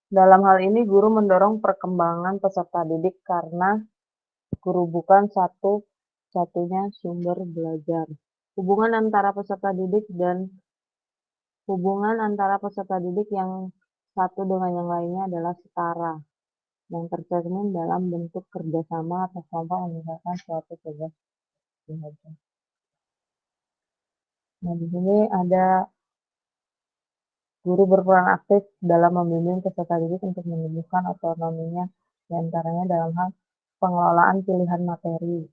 Dalam hal ini, guru mendorong perkembangan peserta didik karena guru bukan satu-satunya sumber belajar. Hubungan antara peserta didik yang satu dengan yang lainnya adalah setara, yang tercermin dalam bentuk kerjasama atau kelompok menyelesaikan suatu tugas belajar. Nah, di sini ada guru berperan aktif dalam membimbing peserta didik untuk menumbuhkan otonominya, diantaranya dalam hal pengelolaan pilihan materi.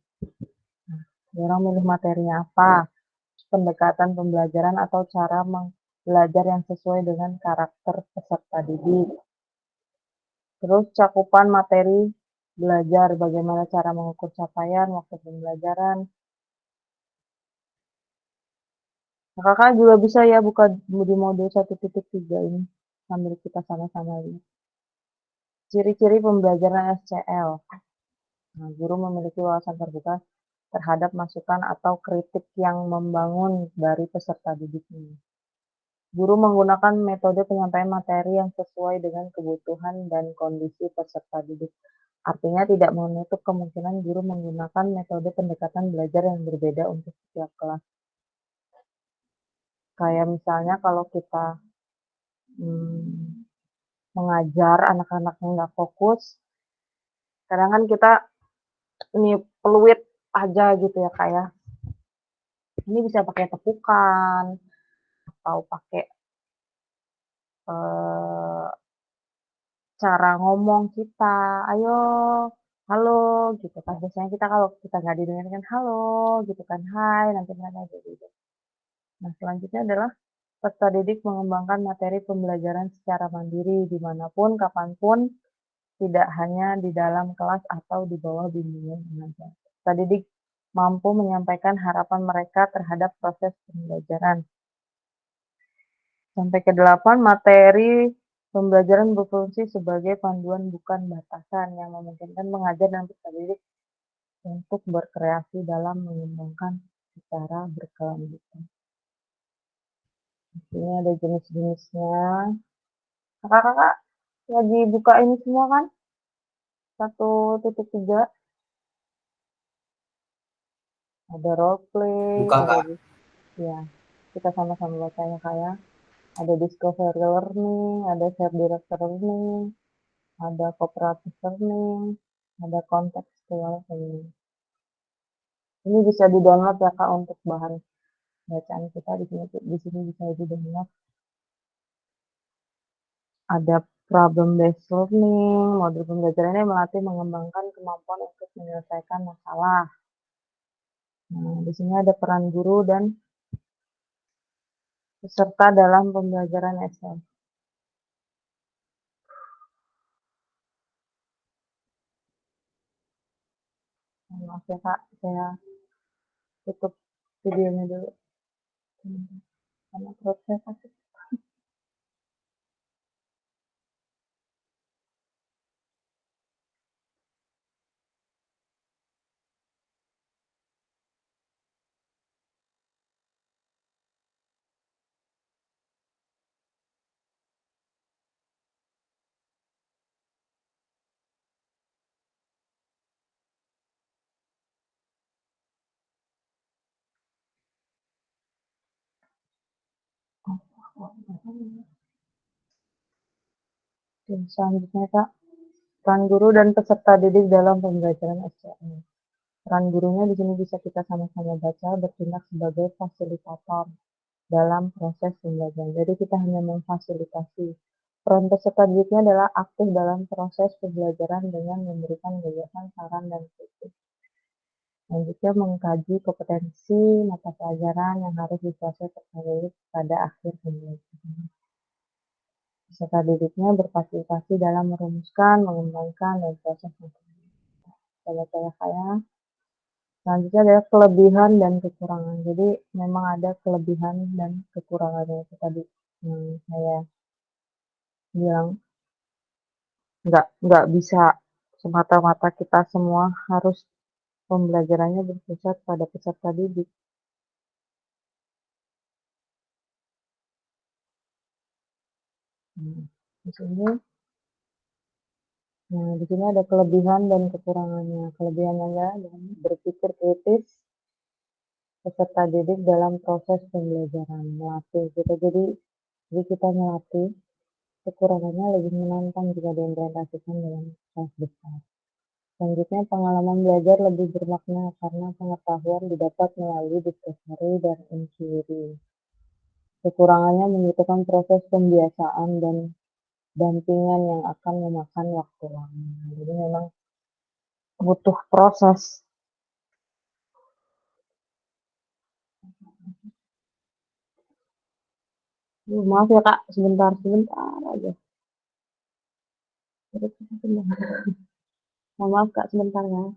Nah, orang milih materinya apa, pendekatan pembelajaran atau cara belajar yang sesuai dengan karakter peserta didik. Terus cakupan materi belajar, bagaimana cara mengukur capaian waktu pembelajaran. Nah, kakak juga bisa ya buka di modul 1.3 ini sambil kita sama-sama lihat. Ciri-ciri pembelajaran SCL. Nah, guru memiliki wawasan terbuka terhadap masukan atau kritik yang membangun dari peserta didiknya. Guru menggunakan metode penyampaian materi yang sesuai dengan kebutuhan dan kondisi peserta didik. Artinya tidak menutup kemungkinan guru menggunakan metode pendekatan belajar yang berbeda untuk setiap kelas. Kayak misalnya kalau kita mengajar anak-anak yang nggak fokus, kadang kan kita ini peluit aja gitu ya Kak ya. Ini bisa pakai tepukan atau pakai cara ngomong kita, ayo, halo gitu kan. Biasanya kita kalau kita nggak didengarkan kan halo gitu kan, hai, nanti mereka gitu. Nah, selanjutnya adalah peserta didik mengembangkan materi pembelajaran secara mandiri dimanapun, kapanpun, tidak hanya di dalam kelas atau di bawah bimbingan pengajar. Peserta didik mampu menyampaikan harapan mereka terhadap proses pembelajaran. Sampai ke-8, materi pembelajaran berfungsi sebagai panduan bukan batasan yang memungkinkan pengajar dan peserta didik untuk berkreasi dalam mengembangkan secara berkelanjutan. Ini ada jenis-jenisnya. Kakak-kakak lagi buka ini semua kan? 1.3. Ada role play, Buka, ada Kak. ya. Kita sama-sama baca ya Kak ya. Ada discovery learning, ada shared directed learning, ada cooperative learning, ada contextual learning. Ini bisa di-download ya Kak untuk bahan bacaan kita di sini bisa di-download. Ada problem based learning, modul pembelajarannya melatih mengembangkan kemampuan untuk menyelesaikan masalah. Nah, di sini ada peran guru dan peserta dalam pembelajaran SL. Maaf ya Kak, saya tutup videonya dulu. Karena perut saya sakit. Dan selanjutnya Kak, peran guru dan peserta didik dalam pembelajaran SCM. Peran gurunya di sini bisa kita sama-sama baca, bertindak sebagai fasilitator dalam proses pembelajaran. Jadi kita hanya memfasilitasi. Peran peserta didiknya adalah aktif dalam proses pembelajaran dengan memberikan gagasan, saran, dan kritik. Selanjutnya mengkaji kompetensi mata pelajaran yang harus dikuasai peserta didik pada akhir pembelajaran. Peserta didiknya berpartisipasi dalam merumuskan, mengembangkan, dan proses kayak selanjutnya adalah kelebihan dan kekurangan. Jadi memang ada kelebihan dan kekurangannya itu tadi yang saya bilang, nggak bisa semata-mata kita semua harus pembelajarannya berpusat pada peserta didik. Di sini di sini ada kelebihan dan kekurangannya. Kelebihannya adalah berpikir kritis peserta didik dalam proses pembelajaran, melatih kita. Jadi kita melatih. Kekurangannya lebih menantang jika diimplementasikan dalam kelas besar. Selanjutnya, pengalaman belajar lebih bermakna karena pengetahuan didapat melalui diskusi dan inquiry. Kekurangannya membutuhkan proses pembiasaan dan dampingan yang akan memakan waktu lama. Jadi memang butuh proses. Maaf ya Kak, sebentar aja. Maaf Kak, sebentar ya.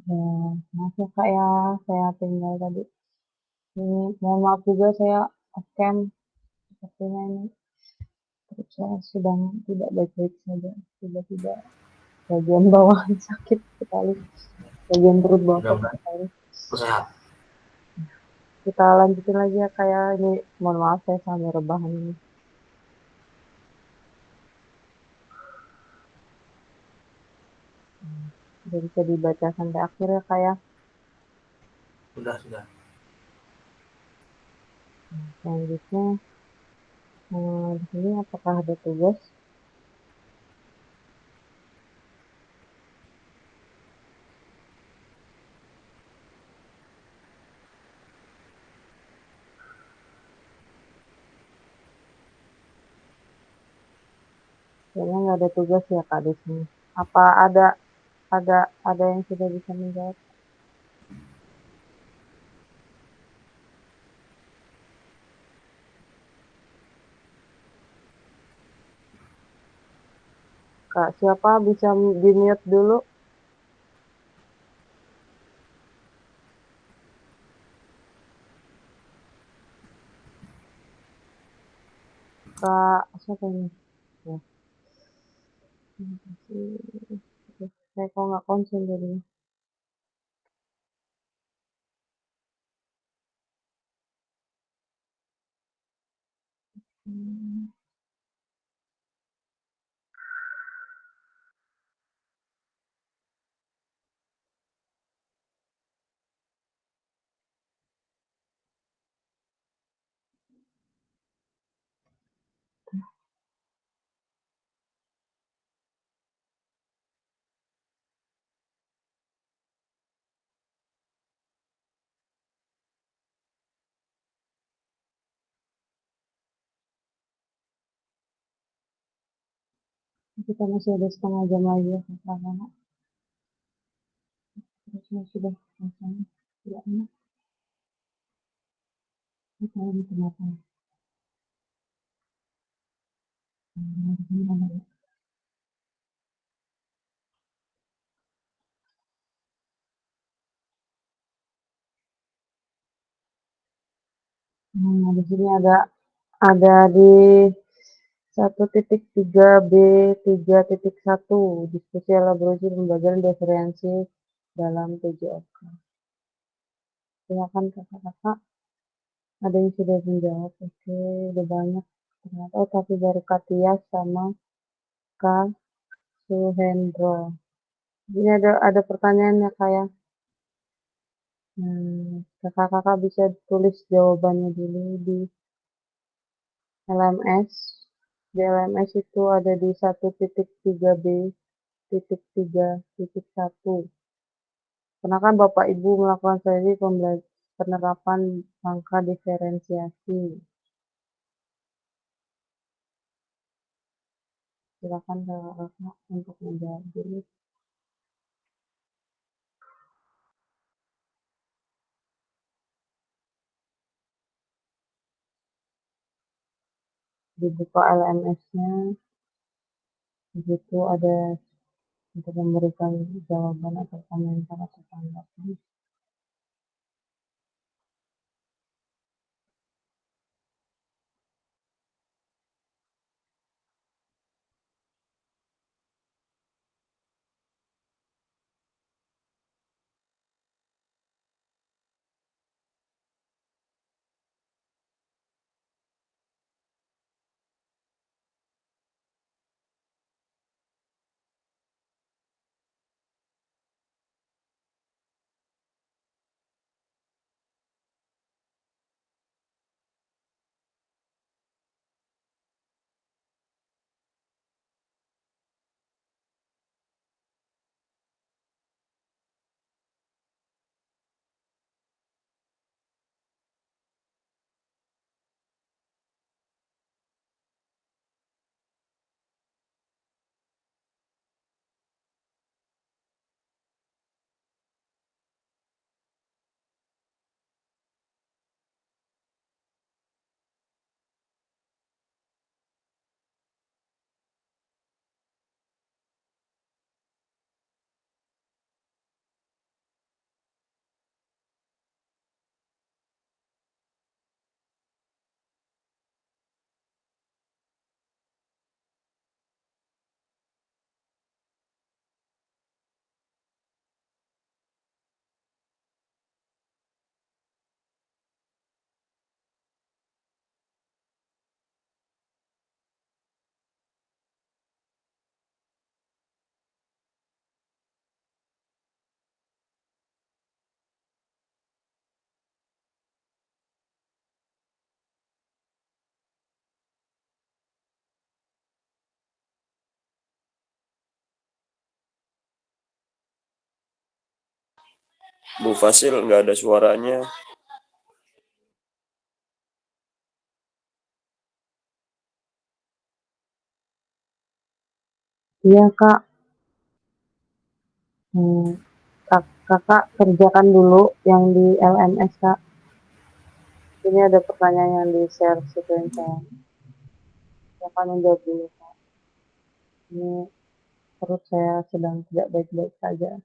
Ya, maaf ya Kak ya, saya tinggal tadi. Ini mohon maaf juga saya off-cam sepertinya ini. Perut saya sedang tidak baik-baik saja. Tiba-tiba bagian bawah sakit sekali. Bagian perut bawah sakit sekali. Sehat. Kita lanjutin lagi ya Kak ya. Ini mohon maaf saya sambil rebahan ini. Jadi bisa dibaca sampai akhir ya Kak ya. Sudah. Selanjutnya, di sini apakah ada tugas? Kayaknya nggak ada tugas ya Kak di sini. Apa ada yang sudah bisa menjawab? Kak, siapa bisa di-mute dulu? Kak, siapa ini? Ya, terima kasih. Aduh, saya kok nggak konsen jadinya. Hmm. Kita masih ada setengah jam lagi ya Kakak. Terusnya sudah selesai. Tidak enak. Kita ini kenapa? Nah, di sini ada di 1.3B3.1 diskusi elaborasi pembelajaran diferensi dalam PJOK. Silakan kakak-kakak. Ada yang sudah menjawab? Oke, udah banyak. Ternyata tapi baru Katia sama Kak Suhendro. Ini ada pertanyaannya kayak kakak-kakak bisa tulis jawabannya dulu di LMS. Di LMS itu ada di 1.3B.3.1. Karena kan Bapak Ibu melakukan strategi penerapan angka diferensiasi. Silakan kakak untuk menjawab dulu. Dibuka LMS-nya, di situ ada untuk memberikan jawaban atau komentar atau tanggapan. Bu Fasil nggak ada suaranya. Iya, Kak. Kakak kerjakan dulu yang di LMS, Kak. Ini ada pertanyaan yang di-share screen saya. Kakak menjawab dulu, Kak. Ini perut saya sedang tidak baik-baik saja.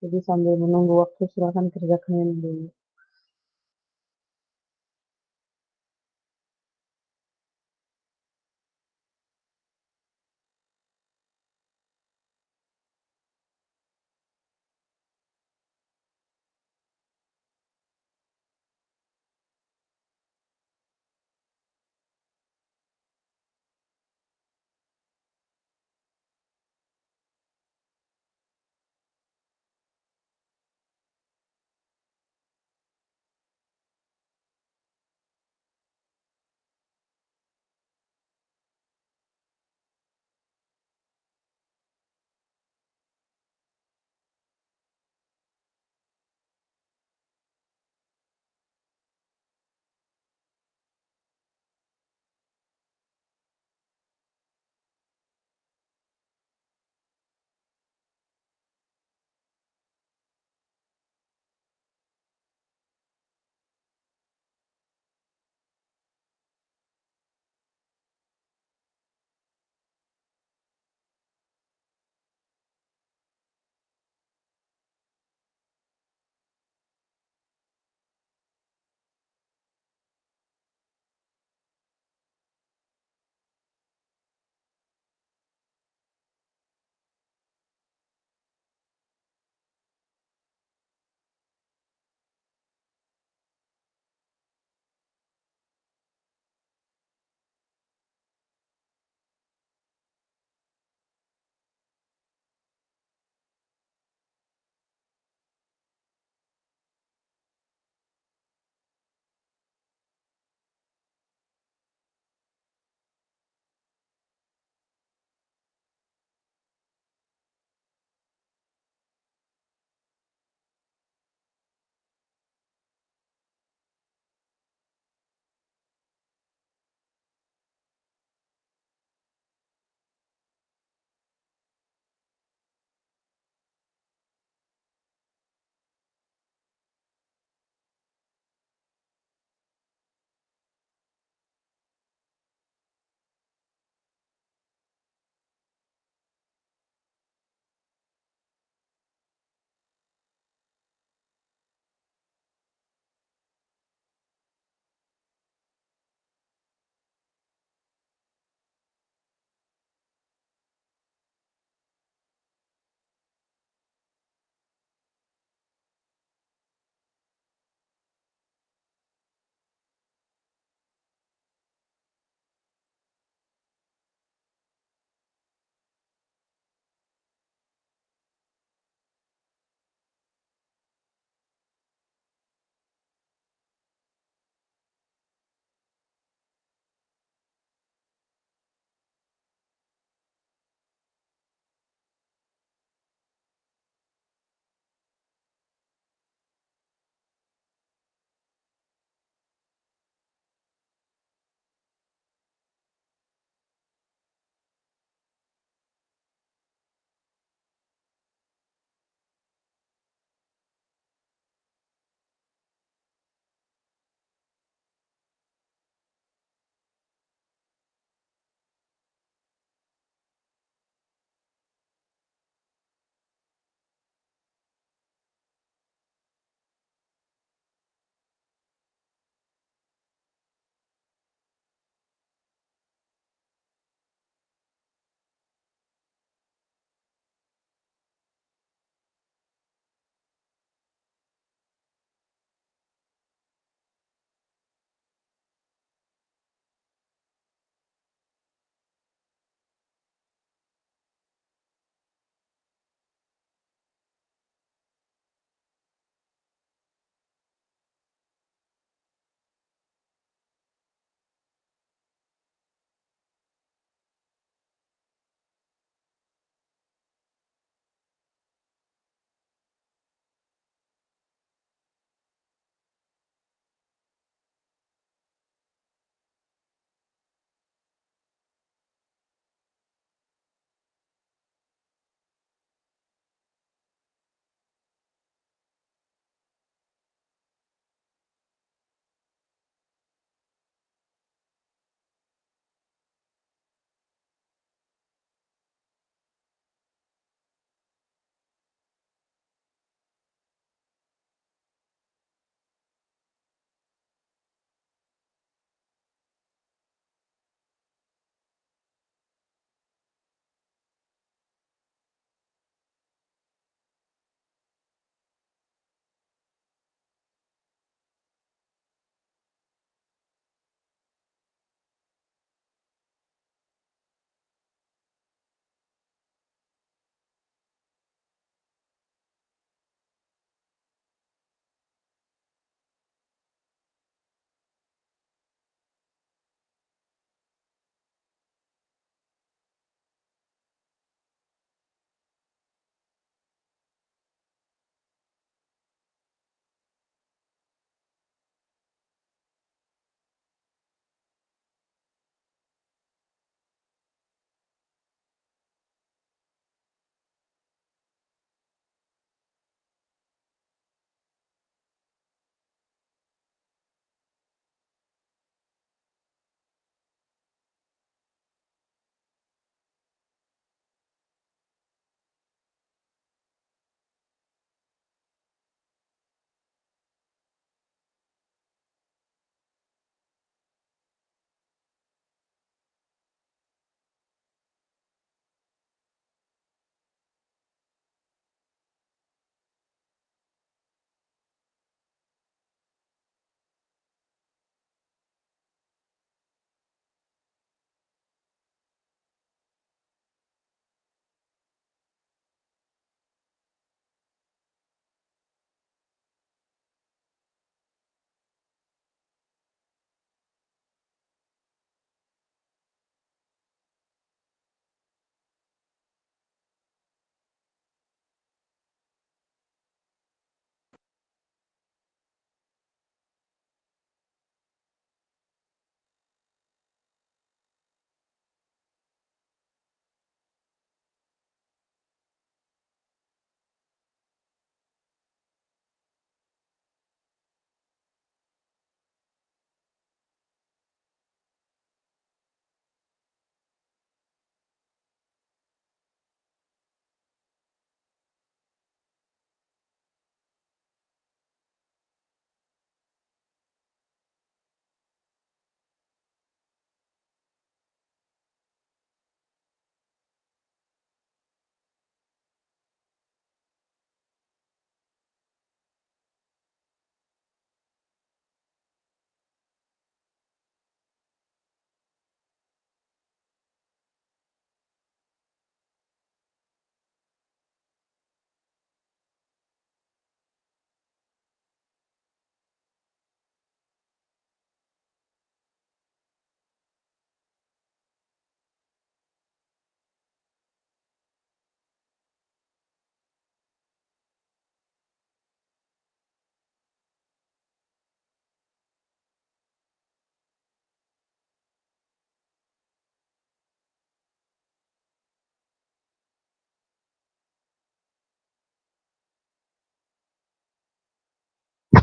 Jadi sambil menunggu waktu silakan kerjakan ini dulu.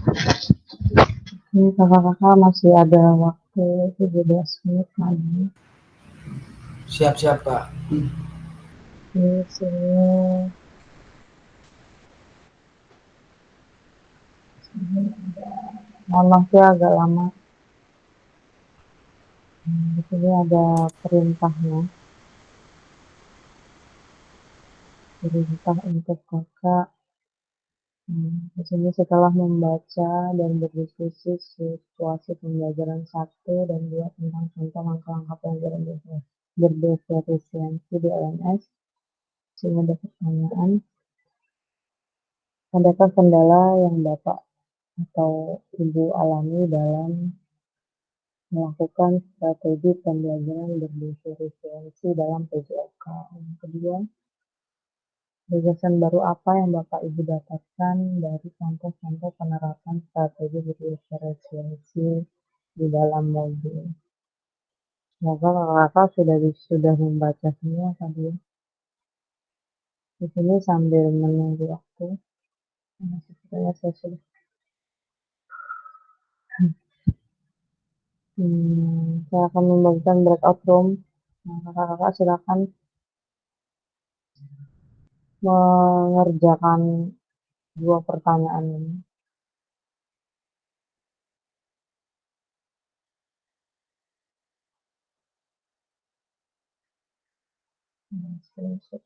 Ini kakak-kakak masih ada waktu 17 menit lagi. Siap-siap, Kak. Di sini mohon maaf ya agak lama. Di sini ada perintahnya. Perintah untuk kakak. Di sini setelah membaca dan berdiskusi situasi pembelajaran 1 dan 2 tentang contoh langkah-langkah pelajaran berdifferensiasi di LMS, sehingga ada pertanyaan, adakah kendala yang Bapak atau Ibu alami dalam melakukan strategi pembelajaran berdifferensiasi dalam PJOK? Yang kedua, gagasan baru apa yang Bapak Ibu dapatkan dari contoh-contoh penerapan strategi berdifferensiasi di dalam modul? Semoga kakak sudah membaca semua tadi. Di sini sambil menunggu waktu, sebenarnya saya sudah. Saya akan membagikan breakout room. Kakak-kakak silakan mengerjakan 2 pertanyaan ini. Screenshot.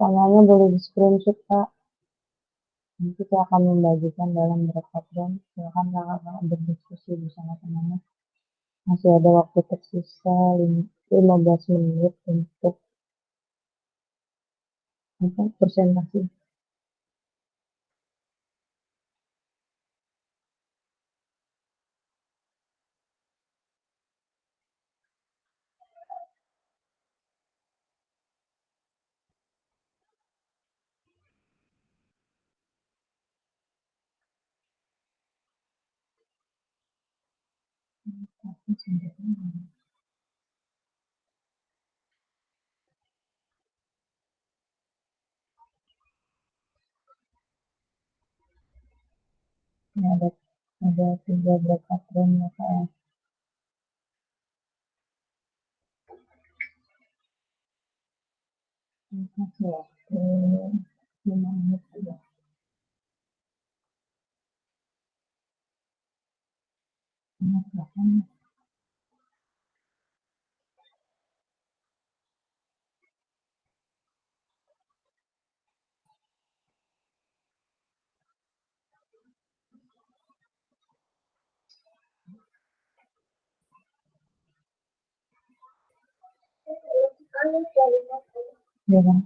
Pertanyaannya boleh di screenshot, Kak. Nanti saya akan membagikan dalam breakout room. Silakan kakak-kakak berdiskusi bersama temannya. Masih ada waktu tersisa 15 menit untuk presentasi. Ini ada 3 breakout room ya, Kak, ya. Kasih waktu 5 menit saja. Silakan. Ya, Bang.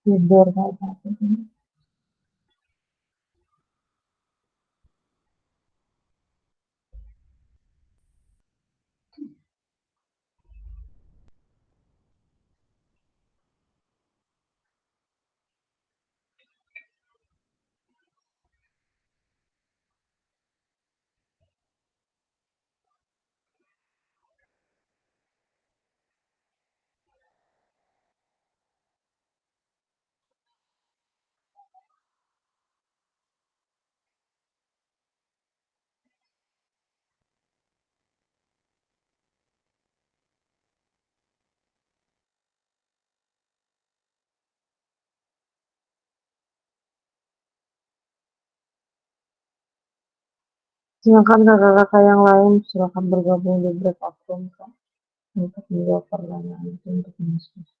Tidur kayak satu ini. Silakan kakak-kakak yang lain, silakan bergabung di breakout room, Kak, untuk menjawab pertanyaan itu, untuk mendiskusi.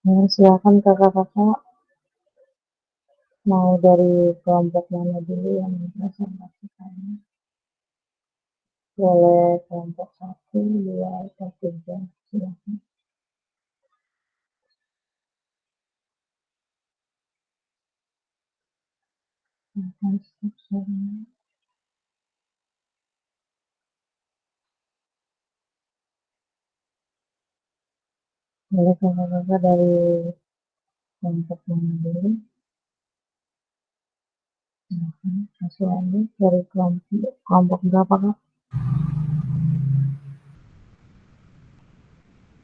Silakan kakak-kakak, mau dari kelompok mana dulu yang presentasikannya? Boleh kelompok 1, 2, atau 3, silakan. Silakan stop share-nya. Boleh kakak-kakak dari kelompok mana dulu? Silakan, kasih lagi dari kelompok berapa kak?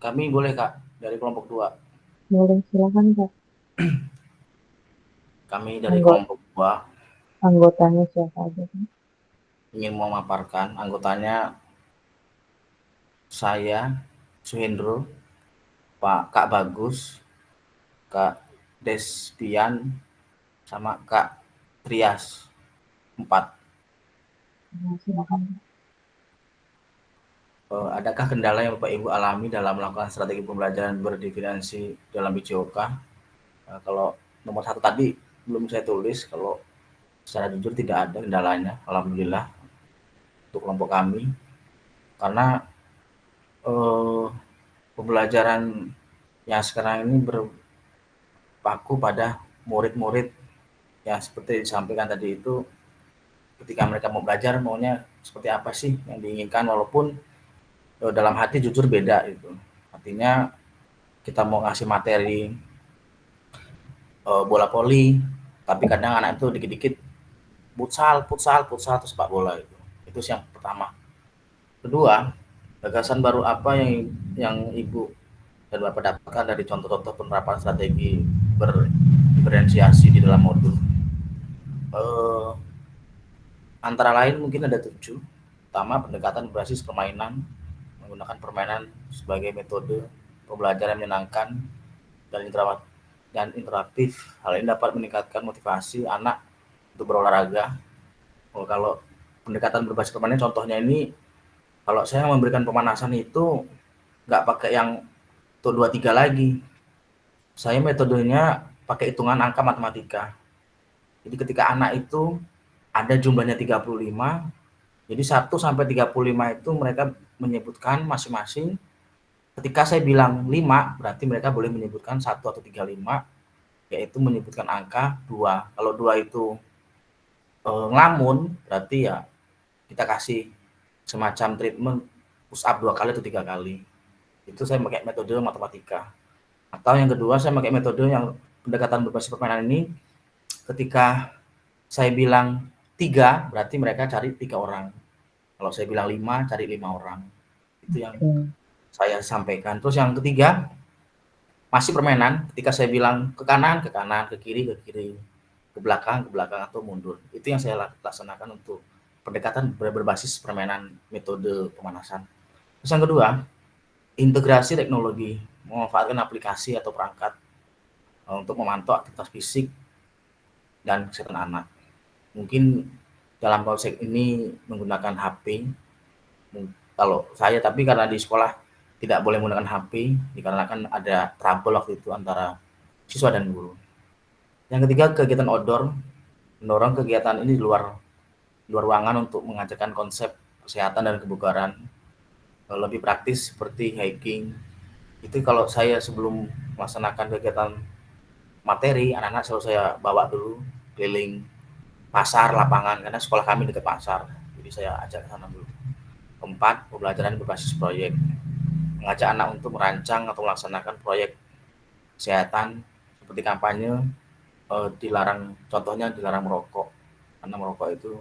Kami boleh Kak, dari kelompok 2. Boleh, silakan kak. Kami dari kelompok 2. Anggotanya siapa aja kan? Ingin memaparkan anggotanya saya, Suhendro, Kak Bagus, Kak Despian, sama Kak Trias, 4. Silakan. Adakah kendala yang Bapak Ibu alami dalam melakukan strategi pembelajaran berdefinisi dalam BCOK? Kalau nomor 1 tadi belum saya tulis, kalau secara jujur tidak ada kendalanya, alhamdulillah untuk kelompok kami, karena pembelajaran yang sekarang ini berpaku pada murid-murid yang seperti disampaikan tadi itu, ketika mereka mau belajar maunya seperti apa sih yang diinginkan, walaupun dalam hati jujur beda itu. Artinya kita mau ngasih materi bola voli, tapi kadang anak itu dikit-dikit futsal terus sepak bola itu. Itu sih yang pertama. Kedua, gagasan baru apa yang Ibu dan Bapak dapatkan dari contoh-contoh penerapan strategi berdiferensiasi di dalam modul? Antara lain mungkin ada 7. Pertama, pendekatan berbasis permainan, menggunakan permainan sebagai metode pembelajaran yang menyenangkan dan interaktif. Hal ini dapat meningkatkan motivasi anak untuk berolahraga. Kalau pendekatan berbasis permainan, contohnya ini, kalau saya memberikan pemanasan itu nggak pakai yang 1, 2, 3 lagi. Saya metodenya pakai hitungan angka matematika. Jadi ketika anak itu ada jumlahnya 35, jadi 1 sampai 35 itu mereka menyebutkan masing-masing. Ketika saya bilang 5, berarti mereka boleh menyebutkan 1 atau 35, yaitu menyebutkan angka 2. Kalau 2 itu ngelamun, berarti ya kita kasih semacam treatment push up 2 kali atau 3 kali. Itu saya pakai metode matematika. Atau yang kedua, saya pakai metode yang pendekatan berbasis permainan ini, ketika saya bilang 3, berarti mereka cari 3 orang. Kalau saya bilang 5, cari 5 orang. Itu yang saya sampaikan. Terus yang ketiga, masih permainan, ketika saya bilang ke kanan, ke kiri, ke belakang atau mundur. Itu yang saya laksanakan untuk pendekatan berbasis permainan metode pemanasan. Terus yang kedua, integrasi teknologi, memanfaatkan aplikasi atau perangkat untuk memantau aktivitas fisik dan kesehatan anak. Mungkin dalam konsep ini menggunakan HP. Kalau saya, tapi karena di sekolah tidak boleh menggunakan HP, dikarenakan ada trouble waktu itu antara siswa dan guru. Yang ketiga, kegiatan outdoor, mendorong kegiatan ini di luar ruangan untuk mengajarkan konsep kesehatan dan kebugaran. Lebih praktis seperti hiking. Itu kalau saya sebelum melaksanakan kegiatan materi, anak-anak selalu saya bawa dulu keliling pasar, lapangan, karena sekolah kami dekat pasar. Jadi saya ajak ke sana dulu. Keempat, pembelajaran berbasis proyek. Mengajak anak untuk merancang atau melaksanakan proyek kesehatan seperti kampanye, contohnya dilarang merokok, karena merokok itu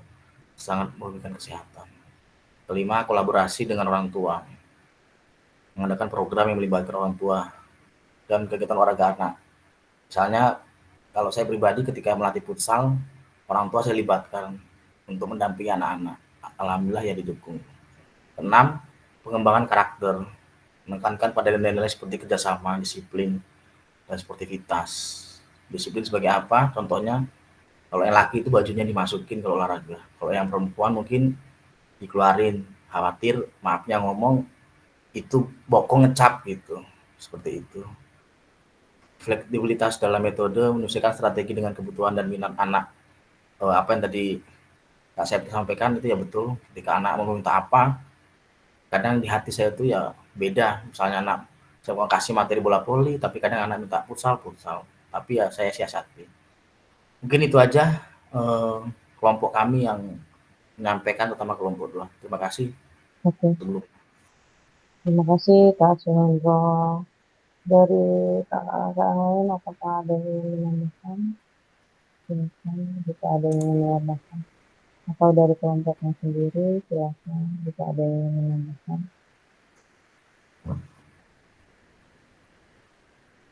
sangat merugikan kesehatan. Kelima, kolaborasi dengan orang tua. Mengadakan program yang melibatkan orang tua dan kegiatan olahraga anak. Misalnya, kalau saya pribadi ketika melatih futsal, orang tua saya libatkan untuk mendampingi anak-anak. Alhamdulillah ya didukung. 6, pengembangan karakter. Menekankan pada nilai-nilai seperti kerjasama, disiplin, dan sportivitas. Disiplin sebagai apa? Contohnya, kalau yang laki itu bajunya dimasukin kalau olahraga. Kalau yang perempuan mungkin dikeluarin, khawatir maafnya ngomong itu bokong ngecap gitu, seperti itu. fleksibilitas dalam metode menyesuaikan strategi dengan kebutuhan dan minat anak. Apa yang tadi Kak saya sampaikan itu ya betul. Ketika anak mau minta apa, kadang di hati saya itu ya beda. Misalnya anak saya mau kasih materi bola voli, tapi kadang anak minta futsal. Tapi ya saya siasati. Mungkin itu aja kelompok kami yang menyampaikan, terutama kelompok 2. Terima kasih. Oke. Terima kasih Kak Suhendro. Dari kakak-kakak yang lain, apakah ada yang ingin menambahkan? Silakan jika ada yang ingin menambahkan. Atau dari kelompoknya sendiri, silakan jika ada yang ingin menambahkan.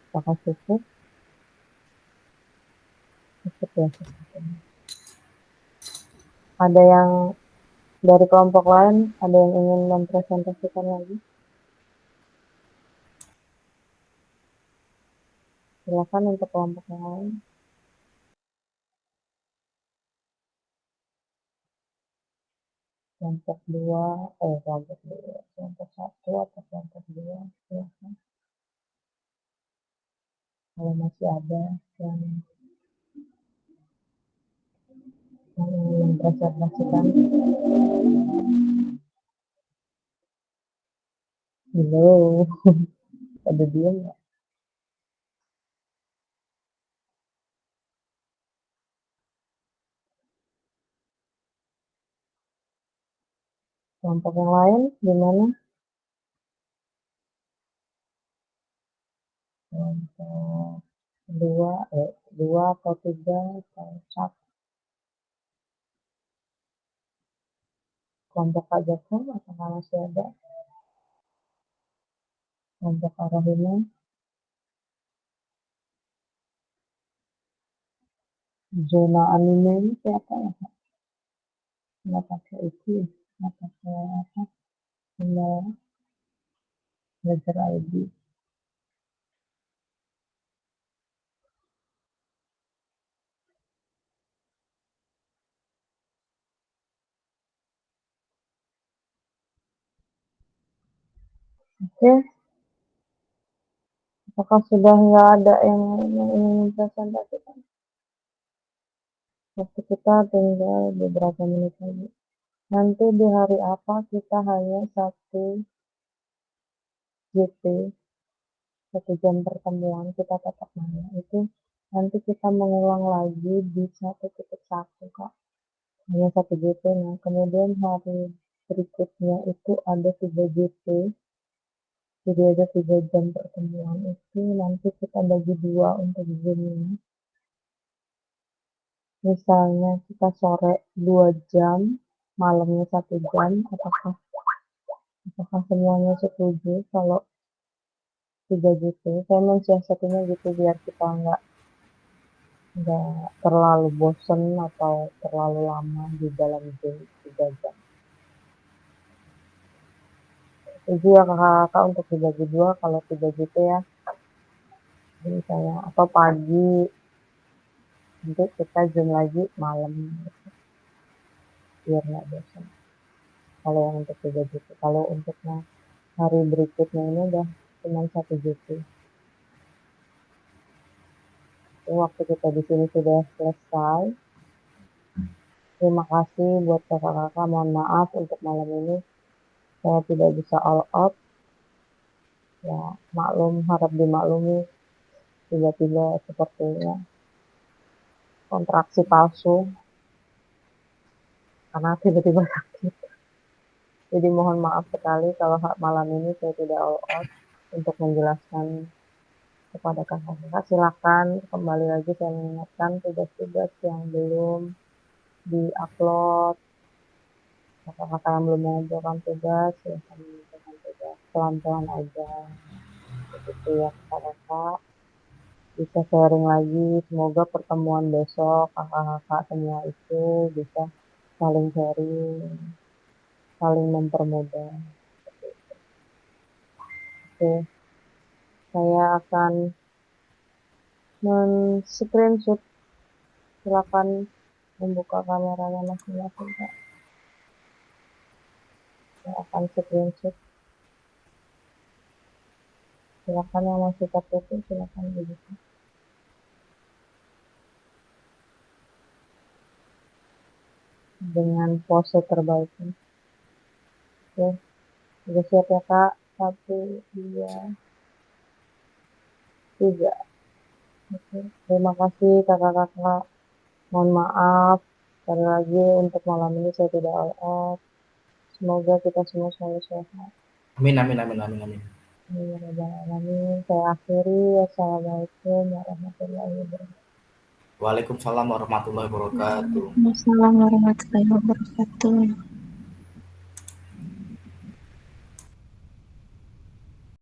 Apakah cukup? Cukup ya. Ada yang dari kelompok lain, ada yang ingin mempresentasikan lagi? Silakan untuk kelompok yang lain. Kelompok 2, kelompok 1 atau kelompok 2, silakan. Kalau masih ada yang ingin mempresentasikan. Halo, ada diem nggak? Kelompok yang lain gimana? Kelompok 2 atau 3 atau 1. Kelompok Kak Joko apakah masih ada? Kelompok Kak Rohina? Zona anime ini siapa ya Kak? Nggak pakai itu, nggak pakai apa? Email belajar ID. Oke. Apakah sudah nggak ada yang ingin mempresentasikan? Waktu kita tinggal beberapa menit lagi. Nanti di hari apa kita hanya 1 JP, 1 jam pertemuan kita tetap nanya. Itu nanti kita mengulang lagi di 1.1 Kak. Hanya 1 JP. Nah, kemudian hari berikutnya itu ada 3 JP. Jadi ada 3 jam pertemuan itu nanti kita bagi 2 untuk Zoom-nya. Misalnya kita sore 2 jam, malamnya 1 jam, apakah semuanya setuju kalau 3 JP? Saya mensiasatinya gitu biar kita nggak terlalu bosen atau terlalu lama di dalam Zoom 3 jam. Setuju ya kakak-kakak untuk dibagi 2 kalau 3 JP ya. Jadi misalnya atau pagi, nanti kita Zoom lagi malam gitu. Biar nggak bosan. Kalau yang untuk 3 JP. Kalau untuknya hari berikutnya ini udah cuma 1 JP. Waktu kita di sini sudah selesai. Terima kasih buat kakak-kakak. Mohon maaf untuk malam ini saya tidak bisa all out. Ya maklum, harap dimaklumi. Tiba-tiba sepertinya kontraksi palsu karena tiba-tiba sakit. Jadi mohon maaf sekali kalau malam ini saya tidak all out untuk menjelaskan kepada kakak-kakak. Silakan kembali lagi saya mengingatkan tugas-tugas yang belum di-upload. Kakak-kakak yang belum mengumpulkan tugas, silakan mengumpulkan tugas pelan-pelan aja. Begitu ya kakak-kakak. Bisa sharing lagi. Semoga pertemuan besok kakak-kakak semua itu bisa saling sharing, saling mempermudah. Oke. Saya akan men-screenshot. Silakan membuka kameranya masing-masing Kak. Saya akan screenshot. Silakan yang masih tertutup, silakan dibuka. Dengan pose terbaiknya. Oke, udah siap ya Kak? 1, 2, 3. Oke, terima kasih kakak-kakak. Mohon maaf sekali lagi untuk malam ini saya tidak all out. Semoga kita semua selalu sehat. Amin, amin, amin, amin, amin. Amin. Saya akhiri. Assalamualaikum warahmatullahi wabarakatuh. Waalaikumsalam warahmatullahi wabarakatuh. Assalamualaikum warahmatullahi wabarakatuh.